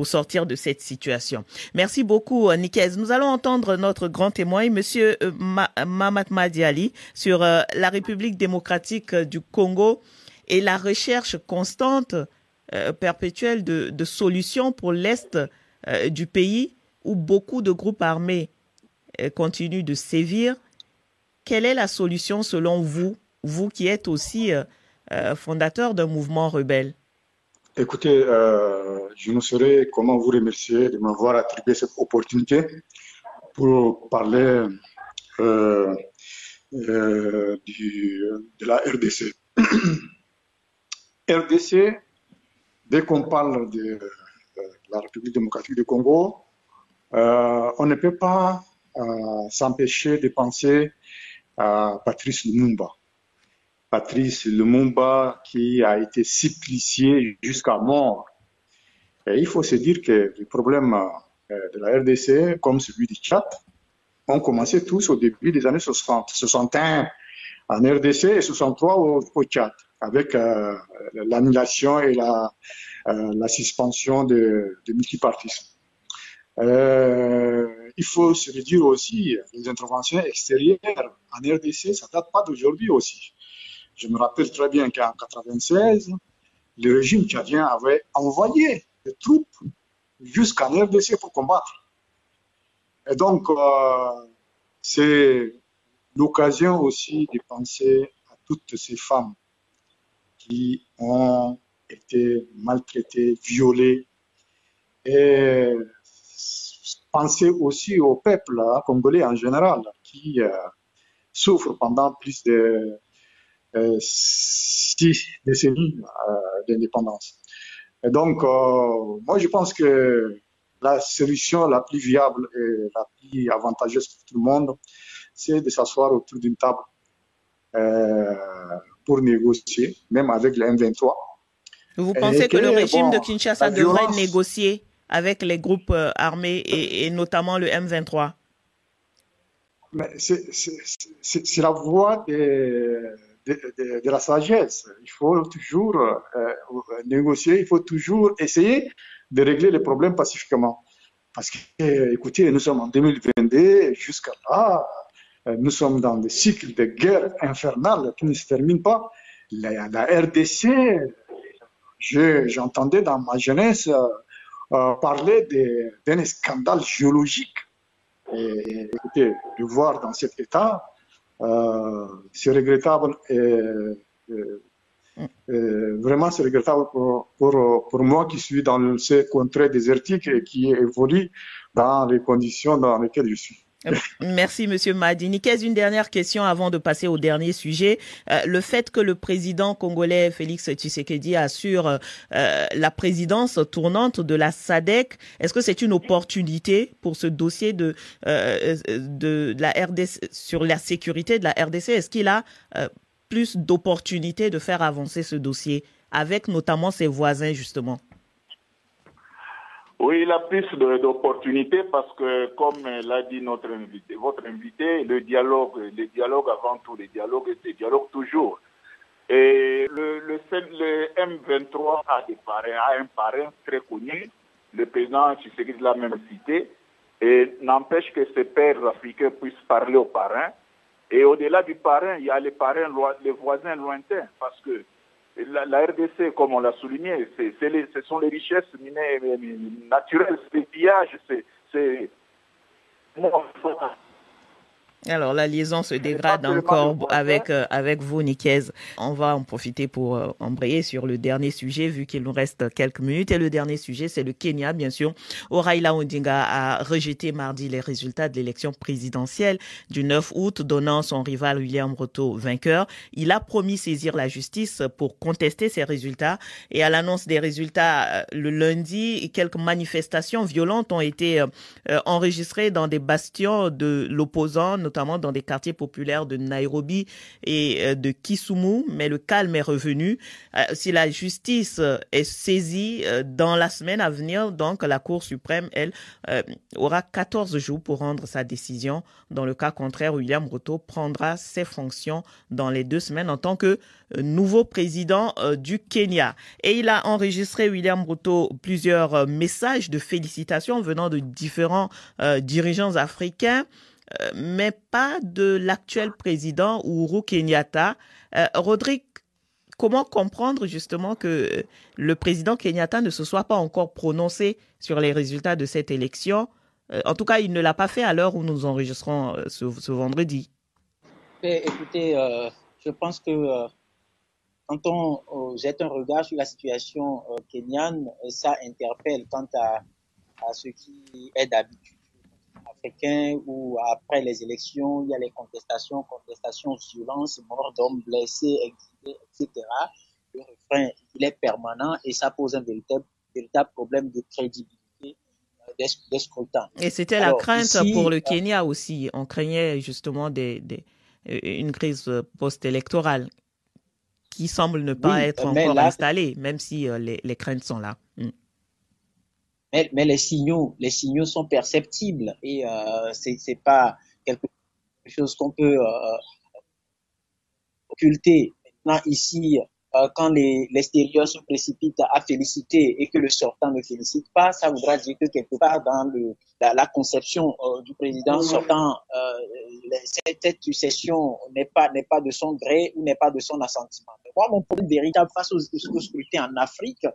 sortir de cette situation. Merci beaucoup, Nikez. Nous allons entendre notre grand témoin, Monsieur Mahamat Madi Ali, sur la République démocratique du Congo et la recherche constante, perpétuelle de solutions pour l'Est du pays où beaucoup de groupes armés continuent de sévir. Quelle est la solution selon vous, vous qui êtes aussi fondateur d'un mouvement rebelle? Écoutez, je ne saurais comment vous remercier de m'avoir attribué cette opportunité pour parler de la RDC. RDC, dès qu'on parle de la République démocratique du Congo, on ne peut pas s'empêcher de penser à Patrice Lumumba. Patrice Lumumba qui a été supplicié jusqu'à mort. Et il faut se dire que les problèmes de la RDC, comme celui du Tchad, ont commencé tous au début des années 60. 61 en RDC et 63 au Tchad, avec l'annulation et la suspension de multipartisme. Il faut se le dire aussi, les interventions extérieures en RDC, ça date pas d'aujourd'hui aussi. Je me rappelle très bien qu'en 1996, le régime tchadien avait envoyé des troupes jusqu'en RDC pour combattre. Et donc, c'est l'occasion aussi de penser à toutes ces femmes qui ont été maltraitées, violées, et penser aussi au peuple congolais en général qui souffre pendant plus de 6 décennies d'indépendance. Et donc, moi je pense que la solution la plus viable et la plus avantageuse pour tout le monde, c'est de s'asseoir autour d'une table pour négocier, même avec le M23. Vous pensez que le régime de Kinshasa devrait négocier avec les groupes armés et notamment le M23? Mais c'est la voie de la sagesse. Il faut toujours négocier, il faut toujours essayer de régler les problèmes pacifiquement. Parce que, écoutez, nous sommes en 2022, jusqu'à là, nous sommes dans des cycles de guerre infernales qui ne se terminent pas. La RDC, j'entendais dans ma jeunesse parler d'un scandale géologique. Et écoutez, le voir dans cet état, c'est regrettable. Vraiment, c'est regrettable pour moi qui suis dans ces contrées désertiques et qui évolue dans les conditions dans lesquelles je suis. Merci, Monsieur Madi. Nikez, une dernière question avant de passer au dernier sujet. Le fait que le président congolais Félix Tshisekedi assure la présidence tournante de la SADC, est-ce que c'est une opportunité pour ce dossier de la RDC, sur la sécurité de la RDC? Est-ce qu'il a plus d'opportunités de faire avancer ce dossier avec notamment ses voisins, justement? Oui, il a plus d'opportunités parce que, comme l'a dit votre invité, le dialogue avant tout, le dialogue toujours. Et le M23 a un parrain très connu, le président Tshisekedi l'a même cité, et n'empêche que ces pères africains puissent parler au parrain. Et au-delà du parrain, il y a les voisins lointains, parce que la RDC, comme on l'a souligné, ce sont les richesses naturelles, c'est les pillages, c'est... Alors, la liaison se dégrade encore avec vous, Nikez. On va en profiter pour embrayer sur le dernier sujet, vu qu'il nous reste quelques minutes. Et le dernier sujet, c'est le Kenya, bien sûr. Raila Odinga a rejeté mardi les résultats de l'élection présidentielle du 9 août, donnant son rival William Ruto vainqueur. Il a promis saisir la justice pour contester ces résultats. Et à l'annonce des résultats le lundi, quelques manifestations violentes ont été enregistrées dans des bastions de l'opposant, notamment dans des quartiers populaires de Nairobi et de Kisumu, mais le calme est revenu. Si la justice est saisie dans la semaine à venir, donc la Cour suprême, elle, aura 14 jours pour rendre sa décision. Dans le cas contraire, William Ruto prendra ses fonctions dans les 2 semaines en tant que nouveau président du Kenya. Et il a enregistré, William Ruto, plusieurs messages de félicitations venant de différents dirigeants africains, mais pas de l'actuel président Uhuru Kenyatta. Rodrigue, comment comprendre justement que le président Kenyatta ne se soit pas encore prononcé sur les résultats de cette élection? En tout cas, il ne l'a pas fait à l'heure où nous enregistrons ce vendredi. Écoutez, je pense que quand on jette un regard sur la situation kenyane, ça interpelle quant à ce qui est d'habitude africain, où après les élections, il y a les contestations, violences, morts d'hommes, blessés, exilés, etc. Le refrain, il est permanent et ça pose un véritable problème de crédibilité des scrutins. Et c'était la crainte ici, pour le Kenya aussi. On craignait justement une crise post-électorale qui semble ne pas être encore installée, même si les craintes sont là. Mais les signaux sont perceptibles et c'est pas quelque chose qu'on peut occulter. Maintenant ici, quand l'extérieur se précipite à féliciter et que le sortant ne félicite pas, ça voudra dire que quelque part dans la conception du président sortant, cette succession n'est pas de son gré ou n'est pas de son assentiment. Moi, mon problème véritable face au scrutin en Afrique,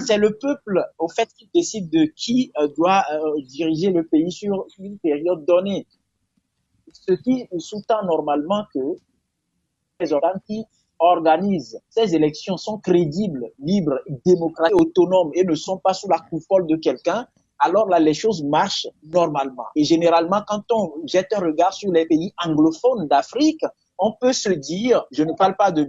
c'est le peuple, au fait, qui décide de qui doit diriger le pays sur une période donnée. Ce qui sous-tend normalement que les organes qui organisent ces élections sont crédibles, libres, démocratiques, autonomes et ne sont pas sous la coupole de quelqu'un, alors là, les choses marchent normalement. Et généralement, quand on jette un regard sur les pays anglophones d'Afrique, on peut se dire, je ne parle pas de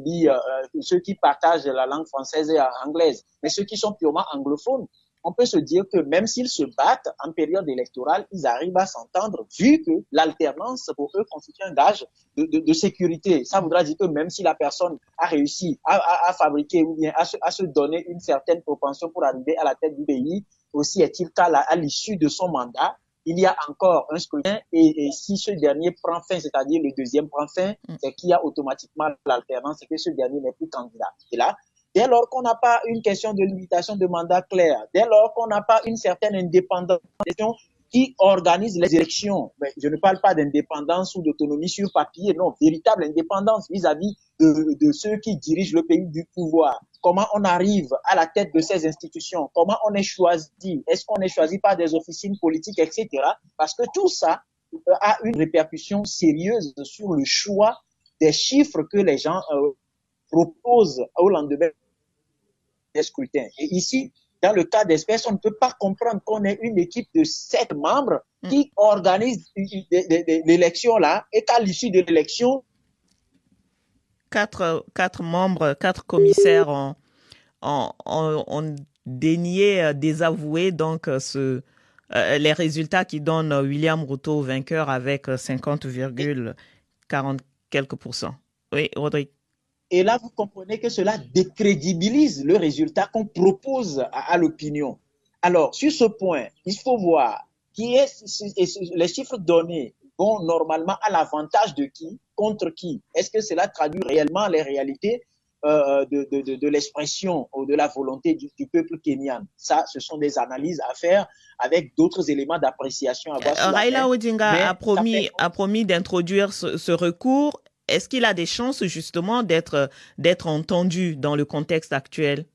ceux qui partagent la langue française et anglaise, mais ceux qui sont purement anglophones, on peut se dire que même s'ils se battent en période électorale, ils arrivent à s'entendre, vu que l'alternance pour eux constitue un gage de sécurité. Ça voudra dire que même si la personne a réussi à fabriquer ou bien à se donner une certaine propension pour arriver à la tête du pays, aussi est-il qu'à l'issue de son mandat, il y a encore un scrutin et si ce dernier prend fin, c'est-à-dire le deuxième prend fin, c'est qu'il y a automatiquement l'alternance et que ce dernier n'est plus candidat. Et là, dès lors qu'on n'a pas une question de limitation de mandat claire, dès lors qu'on n'a pas une certaine indépendance qui organise les élections, mais je ne parle pas d'indépendance ou d'autonomie sur papier, non, véritable indépendance vis-à-vis de ceux qui dirigent le pays du pouvoir. Comment on arrive à la tête de ces institutions? Comment on est choisi? Est-ce qu'on est choisi par des officines politiques, etc.? Parce que tout ça a une répercussion sérieuse sur le choix des chiffres que les gens proposent au lendemain des scrutins. Et ici, dans le cas d'espèce, on ne peut pas comprendre qu'on ait une équipe de 7 membres qui organise l'élection là et qu'à l'issue de l'élection, 4 membres, 4 commissaires ont daigné désavouer donc les résultats qui donnent William Ruto vainqueur avec 50,40 quelques %. Oui, Rodrigue. Et là, vous comprenez que cela décrédibilise le résultat qu'on propose à l'opinion. Alors, sur ce point, il faut voir les chiffres donnés vont normalement à l'avantage de qui, contre qui. Est-ce que cela traduit réellement les réalités de l'expression ou de la volonté du peuple kenyan? Ça, ce sont des analyses à faire avec d'autres éléments d'appréciation à voir. Raila Odinga a promis d'introduire ce recours. Est-ce qu'il a des chances justement d'être entendu dans le contexte actuel?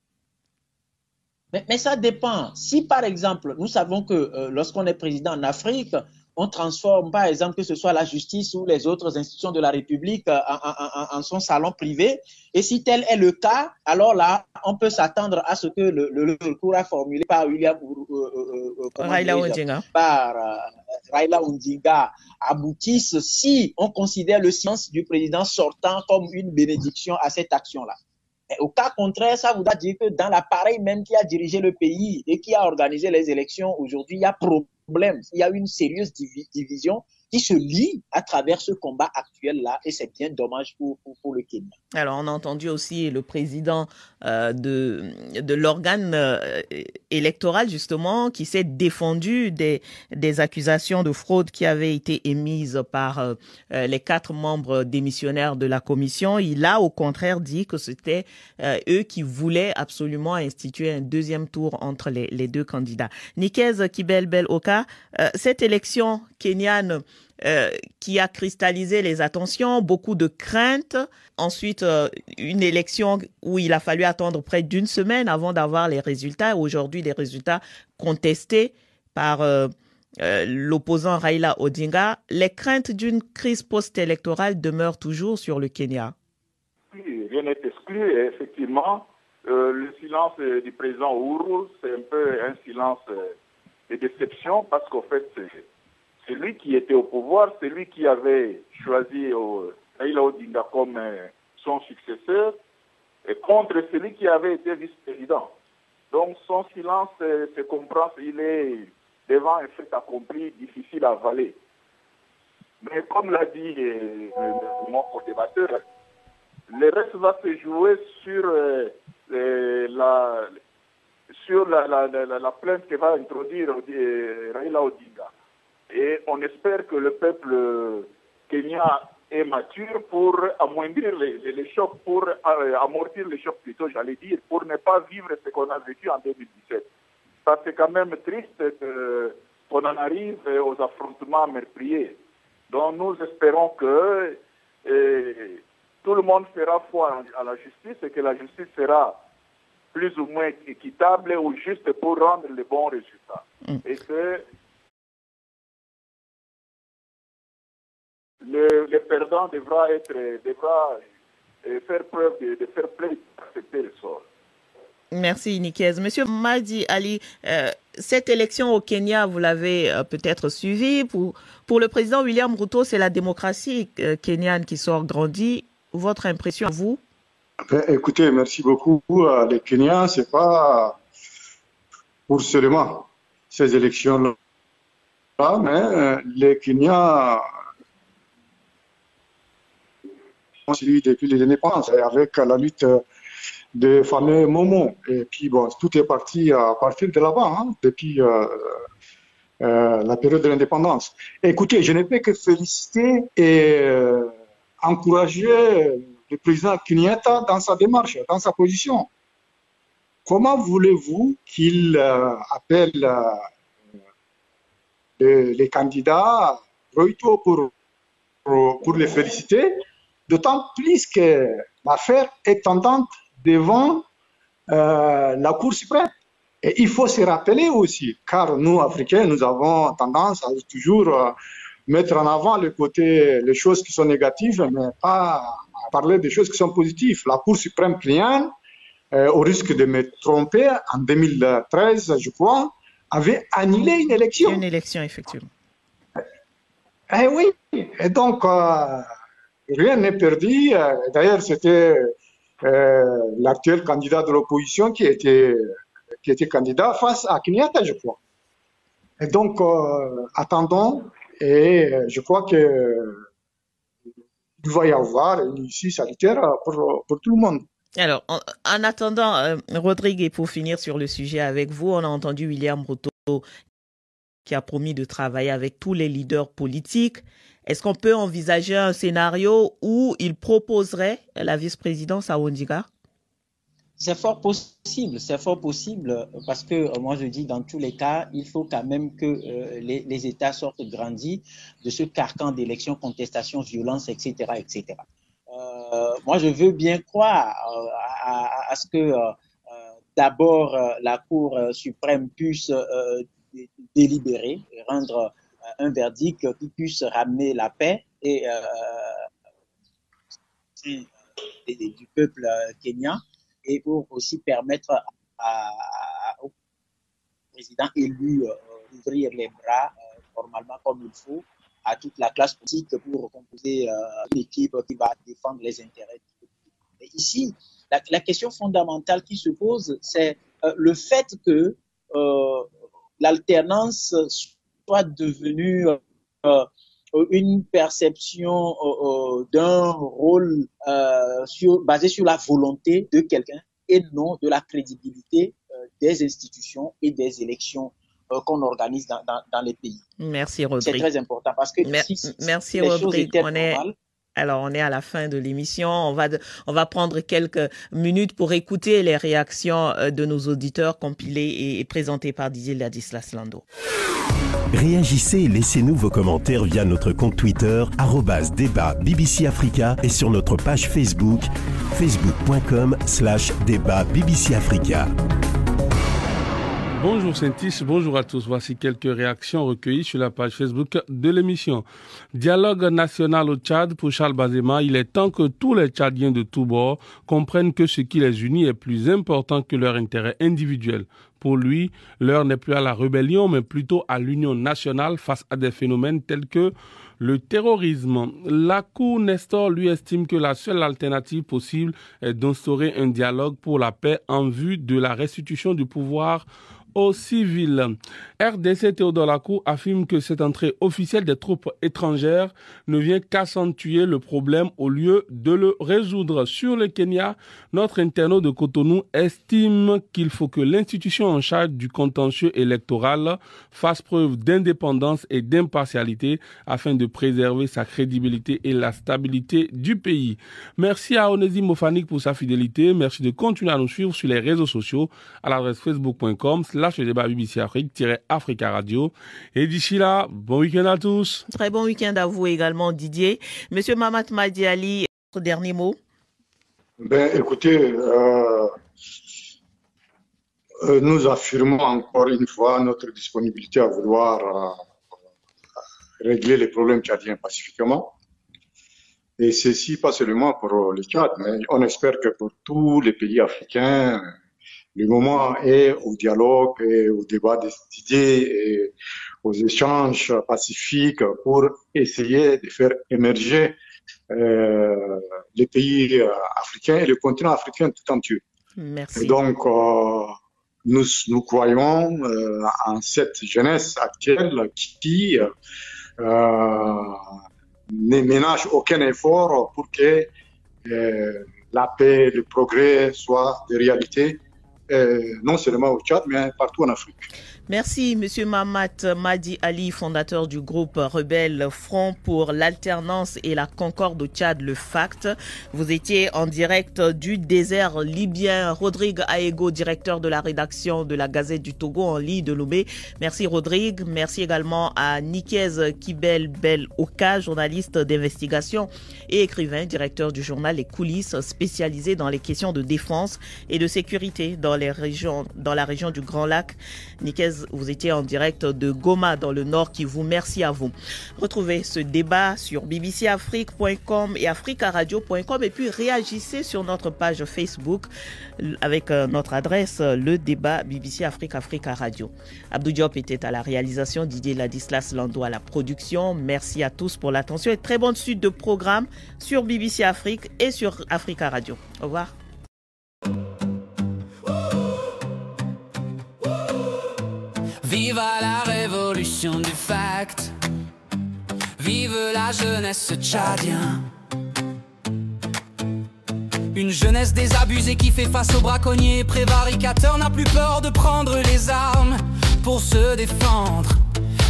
Mais ça dépend. Si par exemple, nous savons que lorsqu'on est président en Afrique, on transforme par exemple que ce soit la justice ou les autres institutions de la République en son salon privé. Et si tel est le cas, alors là, on peut s'attendre à ce que le recours formulé par Raila Odinga aboutisse si on considère le silence du président sortant comme une bénédiction à cette action-là. Mais au cas contraire, ça voudra dire que dans l'appareil même qui a dirigé le pays et qui a organisé les élections aujourd'hui, il y a problème. Il y a une sérieuse division qui se lie à travers ce combat actuel-là, et c'est bien dommage pour le Kenya. Alors, on a entendu aussi le président de l'organe électoral, justement, qui s'est défendu des accusations de fraude qui avaient été émises par les 4 membres démissionnaires de la commission. Il a, au contraire, dit que c'était eux qui voulaient absolument instituer un deuxième tour entre les 2 candidats. Nikez Kibel-Bel-Oka, cette élection kenyane qui a cristallisé les attentions, beaucoup de craintes. Ensuite, une élection où il a fallu attendre près d'1 semaine avant d'avoir les résultats. Aujourd'hui, des résultats contestés par l'opposant Raila Odinga. Les craintes d'une crise post-électorale demeurent toujours sur le Kenya. Oui, rien n'est exclu. Effectivement, le silence du président Uhuru, c'est un peu un silence de déception parce qu'en fait, c'est lui qui était au pouvoir, c'est lui qui avait choisi Raila Odinga comme son successeur, et contre celui qui avait été vice-président. Donc son silence se comprend, il est devant un fait accompli, difficile à avaler. Mais comme l'a dit mon co-débatteur, le reste va se jouer sur la plainte que va introduire Raila Odinga. Et on espère que le peuple kenyan est mature pour amoindrir les chocs, pour amortir les chocs plutôt, j'allais dire, pour ne pas vivre ce qu'on a vécu en 2017. Ça, c'est quand même triste qu'on en arrive aux affrontements meurtriers. Donc nous espérons que tout le monde fera foi à la justice et que la justice sera plus ou moins équitable ou juste pour rendre les bons résultats. Et que le perdant devra faire preuve de fair play pour accepter le sort. Merci Nikez. Monsieur Madi Ali, cette élection au Kenya, vous l'avez peut-être suivie. Pour le président William Ruto, c'est la démocratie kenyane qui sort grandie. Votre impression, vous? Écoutez, merci beaucoup. Les Kenyans, c'est pas pour seulement ces élections-là, mais les Kenyans depuis les indépendances, avec la lutte des fameux Momo. Et puis, bon, tout est parti à partir de là-bas, depuis la période de l'indépendance. Écoutez, je ne peux que féliciter et encourager le président Kenyatta dans sa démarche, dans sa position. Comment voulez-vous qu'il appelle les candidats pour les féliciter? D'autant plus que l'affaire est tendante devant la Cour suprême. Et il faut se rappeler aussi, car nous, Africains, nous avons tendance à toujours mettre en avant les choses qui sont négatives, mais pas à parler des choses qui sont positives. La Cour suprême kenyane, au risque de me tromper, en 2013, je crois, avait annulé une élection. Une élection, effectivement. Eh oui, et donc... rien n'est perdu. D'ailleurs, c'était l'actuel candidat de l'opposition qui était candidat face à Kenyatta, je crois. Et donc, attendons. Et je crois qu'il va y avoir une issue sanitaire pour tout le monde. Alors, en attendant, Rodrigue, et pour finir sur le sujet avec vous, on a entendu William Ruto qui a promis de travailler avec tous les leaders politiques. Est-ce qu'on peut envisager un scénario où il proposerait la vice-présidence à Odinga? C'est fort possible, parce que moi je dis dans tous les cas, il faut quand même que les États sortent grandis de ce carcan d'élections, contestations, violences, etc., etc. Moi je veux bien croire à ce que d'abord la Cour suprême puisse délibérer et rendre un verdict qui puisse ramener la paix et du peuple kenyan, et pour aussi permettre au président élu d'ouvrir les bras normalement comme il faut à toute la classe politique pour composer une équipe qui va défendre les intérêts du peuple. Et ici, la question fondamentale qui se pose, c'est le fait que l'alternance soit devenue une perception d'un rôle basé sur la volonté de quelqu'un et non de la crédibilité des institutions et des élections qu'on organise dans les pays. Merci Rodrigue. C'est très important parce que merci Rodrigue. On est à la fin de l'émission. On va prendre quelques minutes pour écouter les réactions de nos auditeurs compilées et présentées par Didier Ladislas Lando. Réagissez et laissez-nous vos commentaires via notre compte Twitter @débat BBC Africa et sur notre page Facebook facebook.com/débat BBC Africa. Bonjour Saint-Is, bonjour à tous. Voici quelques réactions recueillies sur la page Facebook de l'émission. Dialogue national au Tchad pour Charles Bazema. Il est temps que tous les Tchadiens de tous bords comprennent que ce qui les unit est plus important que leur intérêt individuel. Pour lui, l'heure n'est plus à la rébellion, mais plutôt à l'union nationale face à des phénomènes tels que le terrorisme. Lakou Nestor, lui, estime que la seule alternative possible est d'instaurer un dialogue pour la paix en vue de la restitution du pouvoir aux civils. RDC Théodore Lakou affirme que cette entrée officielle des troupes étrangères ne vient qu'accentuer le problème au lieu de le résoudre. Sur le Kenya, notre internaute de Cotonou estime qu'il faut que l'institution en charge du contentieux électoral fasse preuve d'indépendance et d'impartialité afin de préserver sa crédibilité et la stabilité du pays. Merci à Onésime Mofanik pour sa fidélité. Merci de continuer à nous suivre sur les réseaux sociaux à l'adresse facebook.com/débat BBC Africa Radio. Et d'ici là, bon week-end à tous. Très bon week-end à vous également, Didier. Monsieur Mamat Madi Ali, votre dernier mot? Écoutez, nous affirmons encore une fois notre disponibilité à vouloir régler les problèmes tchadiens pacifiquement. Et ceci, pas seulement pour le Tchad, mais on espère que pour tous les pays africains, le moment est au dialogue et au débat d'idées et aux échanges pacifiques pour essayer de faire émerger les pays africains et le continent africain tout entier. Merci. Et donc, nous croyons en cette jeunesse actuelle qui ne ménage aucun effort pour que la paix, le progrès soient des réalités. Non seulement au Tchad, mais partout en Afrique. Merci, Monsieur Mamat Madi Ali, fondateur du groupe rebelle Front pour l'alternance et la concorde au Tchad, le FACT. Vous étiez en direct du désert libyen. Rodrigue Aego, directeur de la rédaction de la Gazette du Togo en ligne de Lomé. Merci Rodrigue. Merci également à Nikez Kibel Bel Oka, journaliste d'investigation et écrivain, directeur du journal Les Coulisses, spécialisé dans les questions de défense et de sécurité dans la région du Grand Lac. Nikez, vous étiez en direct de Goma dans le Nord Kivu. Merci à vous. Retrouvez ce débat sur bbcafrique.com et africaradio.com et puis réagissez sur notre page Facebook avec notre adresse le débat BBC Afrique Africa Radio. Abdou Diop était à la réalisation, Didier Ladislas Lando à la production. Merci à tous pour l'attention et très bonne suite de programmes sur BBC Afrique et sur Africa Radio. Au revoir. Vive la révolution du fact. Vive la jeunesse tchadienne. Une jeunesse désabusée qui fait face aux braconniers prévaricateurs, n'a plus peur de prendre les armes pour se défendre.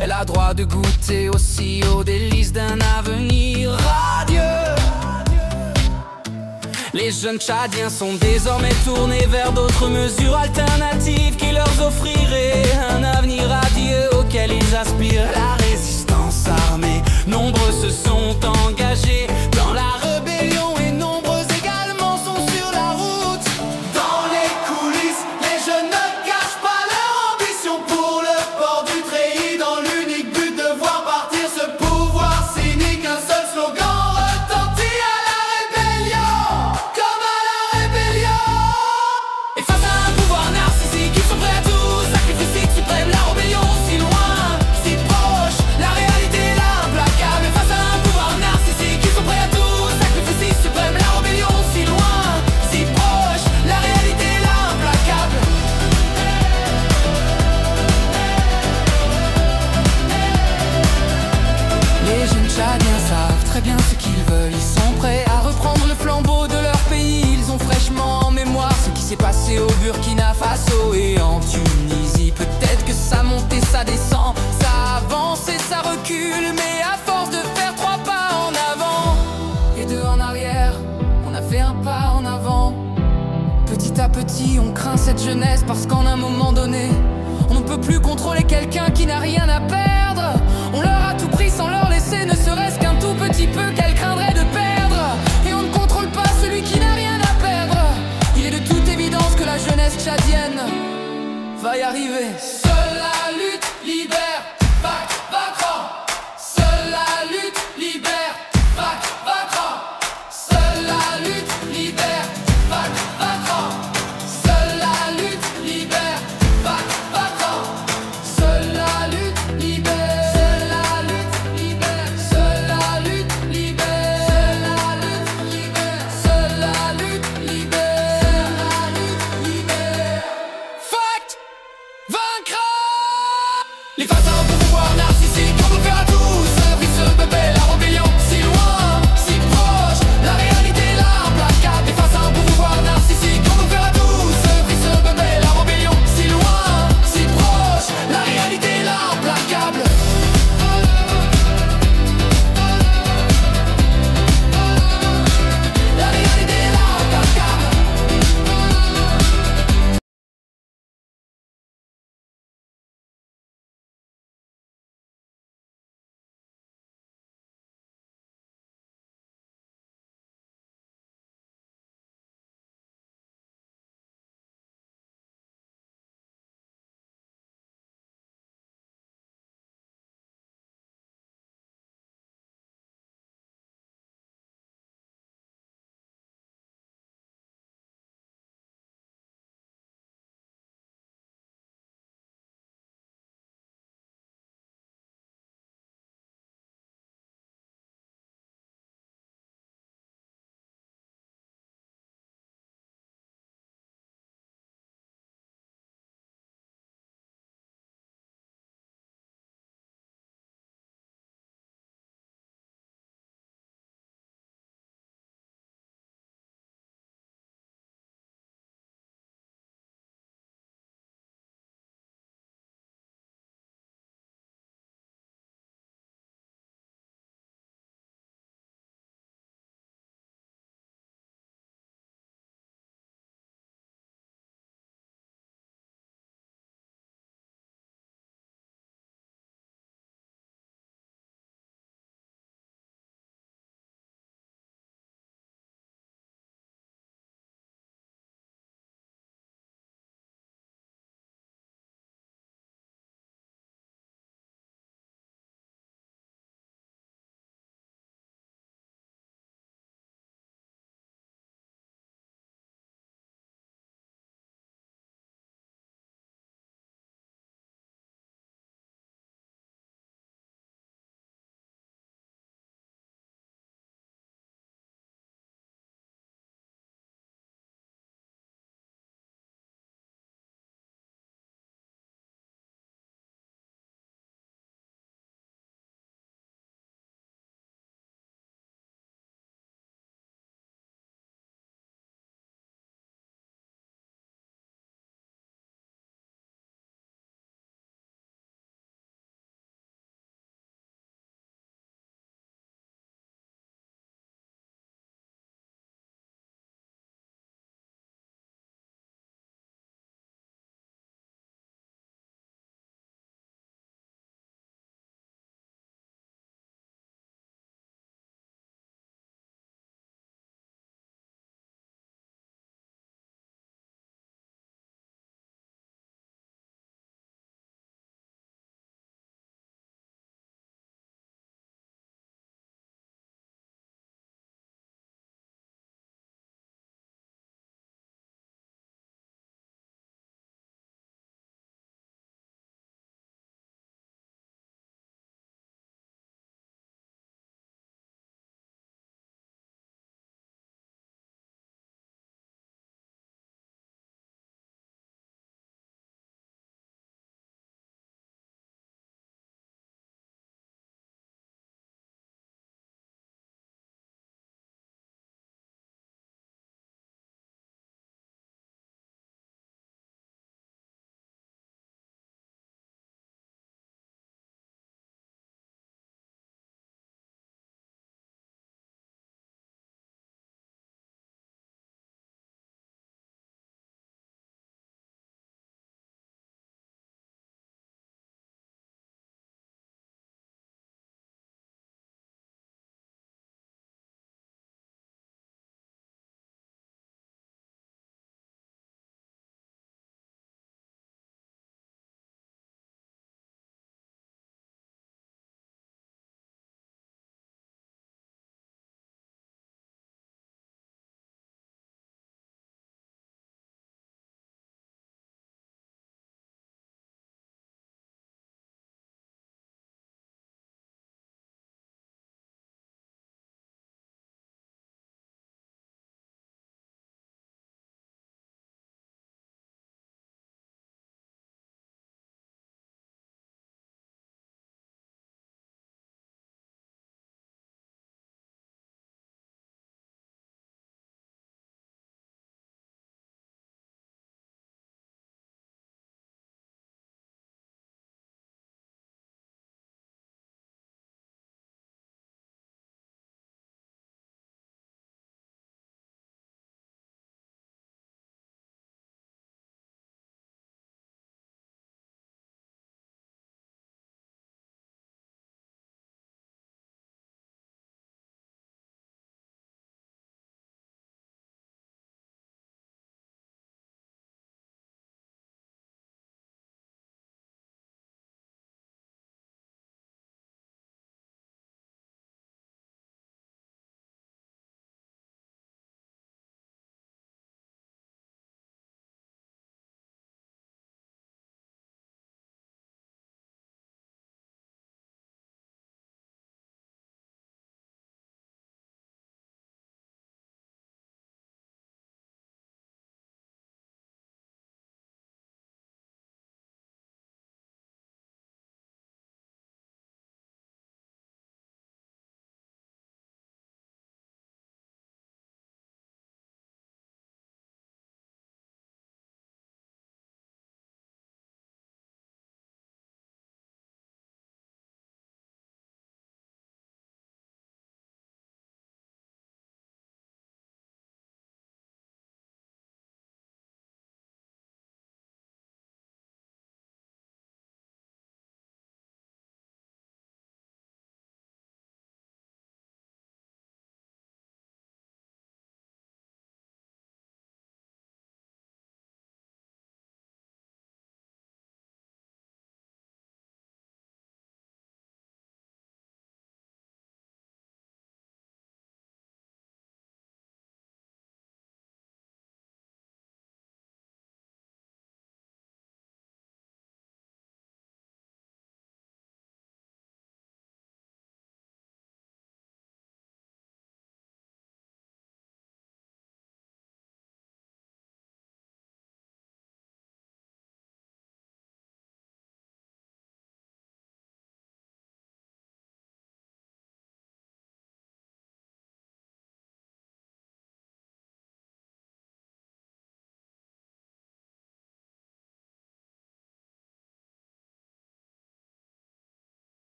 Elle a droit de goûter aussi aux délices d'un avenir radieux. Les jeunes tchadiens sont désormais tournés vers d'autres mesures alternatives qui leur offriraient un avenir radieux auquel ils aspirent. La résistance armée, nombreux se sont engagés dans la rébellion et nombreux également sont sur la route. Dans les coulisses, les jeunes ne cachent pas leur ambition pour le port du treillis, dans l'unique but de voir partir ce pouvoir cynique. Un seul slogan retentit à la rébellion. Comme à la rébellion. Et face à un pouvoir narcissique, ils sont prêts à tout, sacrifice suprême, la c'est au Burkina Faso et en Tunisie. Peut-être que ça monte et ça descend, ça avance et ça recule, mais à force de faire 3 pas en avant et 2 en arrière, on a fait un pas en avant. Petit à petit, on craint cette jeunesse parce qu'en un moment donné, on ne peut plus contrôler quelqu'un qui n'a rien à perdre. On leur a tout pris sans leur laisser ne serait-ce qu'un tout petit peu qu'elle craindrait de perdre. Et on ne contrôle pas celui qui n'a rien à perdre. Il est de toute évidence que la jeunesse tchadienne va y arriver. Seule la lutte libère, vaincra. Seule la lutte libère, vaincra. Seule la lutte libère, vaincra. Seule la lutte libère, vaincra. Seule la lutte libère, seule la lutte libère, seule la lutte libère, seule la lutte libère, seule la lutte libère. Fact vaincra. Les faces à